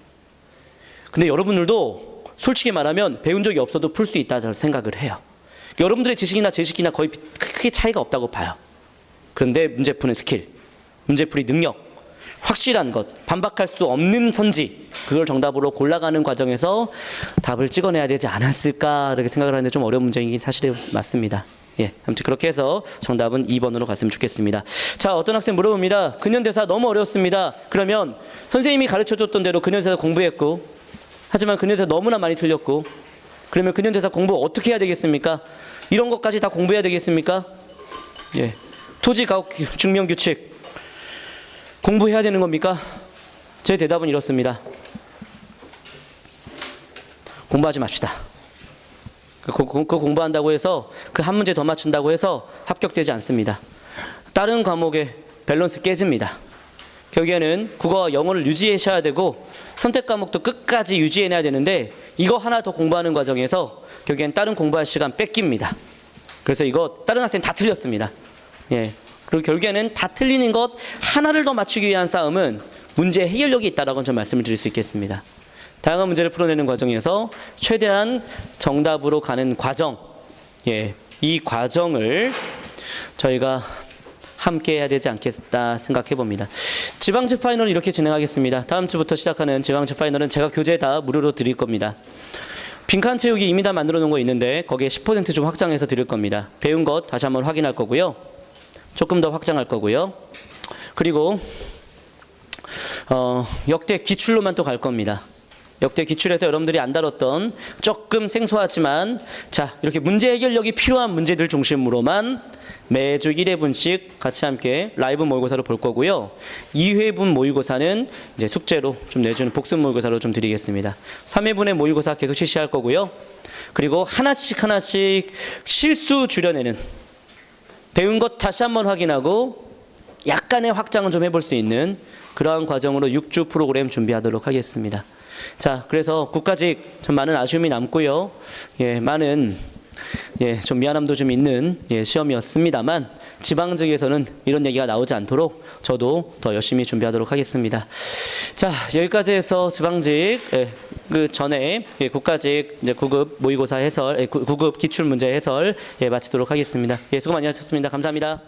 Speaker 1: 근데 여러분들도 솔직히 말하면 배운 적이 없어도 풀 수 있다고 생각을 해요. 여러분들의 지식이나 제 지식이나 거의 크게 차이가 없다고 봐요. 그런데 문제 푸는 스킬, 문제풀이 능력, 확실한 것, 반박할 수 없는 선지, 그걸 정답으로 골라가는 과정에서 답을 찍어내야 되지 않았을까 이렇게 생각을 하는데 좀 어려운 문제이긴 사실이 맞습니다. 예, 아무튼 그렇게 해서 정답은 2번으로 갔으면 좋겠습니다. 자, 어떤 학생 물어봅니다. 근현대사 너무 어려웠습니다. 그러면 선생님이 가르쳐줬던 대로 근현대사 공부했고, 하지만 근현대사 너무나 많이 틀렸고, 그러면 근현대사 공부 어떻게 해야 되겠습니까? 이런 것까지 다 공부해야 되겠습니까? 예, 토지 가옥 증명 규칙 공부해야 되는 겁니까? 제 대답은 이렇습니다. 공부하지 맙시다. 그 공부한다고 해서 그 한 문제 더 맞춘다고 해서 합격되지 않습니다. 다른 과목의 밸런스 깨집니다. 결국에는 국어와 영어를 유지하셔야 되고 선택 과목도 끝까지 유지해내야 되는데 이거 하나 더 공부하는 과정에서 결국엔 다른 공부할 시간 뺏깁니다. 그래서 이거 다른 학생 다 틀렸습니다. 예. 그리고 결국에는 다 틀리는 것 하나를 더 맞추기 위한 싸움은 문제 해결력이 있다라고 좀 말씀을 드릴 수 있겠습니다. 다양한 문제를 풀어내는 과정에서 최대한 정답으로 가는 과정, 예, 이 과정을 저희가 함께 해야 되지 않겠다 생각해 봅니다. 지방직 파이널은 이렇게 진행하겠습니다. 다음 주부터 시작하는 지방직 파이널은 제가 교재 다 무료로 드릴 겁니다. 빈칸 채우기 이미 다 만들어 놓은 거 있는데 거기에 10% 좀 확장해서 드릴 겁니다. 배운 것 다시 한번 확인할 거고요. 조금 더 확장할 거고요. 그리고 역대 기출로만 또 갈 겁니다. 역대 기출에서 여러분들이 안 다뤘던 조금 생소하지만 자, 이렇게 문제 해결력이 필요한 문제들 중심으로만 매주 1회분씩 같이 함께 라이브 모의고사로 볼 거고요. 2회분 모의고사는 이제 숙제로 좀 내주는 복습 모의고사로 좀 드리겠습니다. 3회분의 모의고사 계속 실시할 거고요. 그리고 하나씩 실수 줄여내는 배운 것 다시 한번 확인하고 약간의 확장은 좀 해볼 수 있는 그러한 과정으로 6주 프로그램 준비하도록 하겠습니다. 자, 그래서 국가직 좀 많은 아쉬움이 남고요. 예, 많은 좀 미안함도 좀 있는 시험이었습니다만 지방직에서는 이런 얘기가 나오지 않도록 저도 더 열심히 준비하도록 하겠습니다. 자, 여기까지 해서 지방직 그 전에 국가직 이제 9급 모의고사 해설, 9급 기출 문제 해설 마치도록 하겠습니다. 수고 많이 하셨습니다. 감사합니다.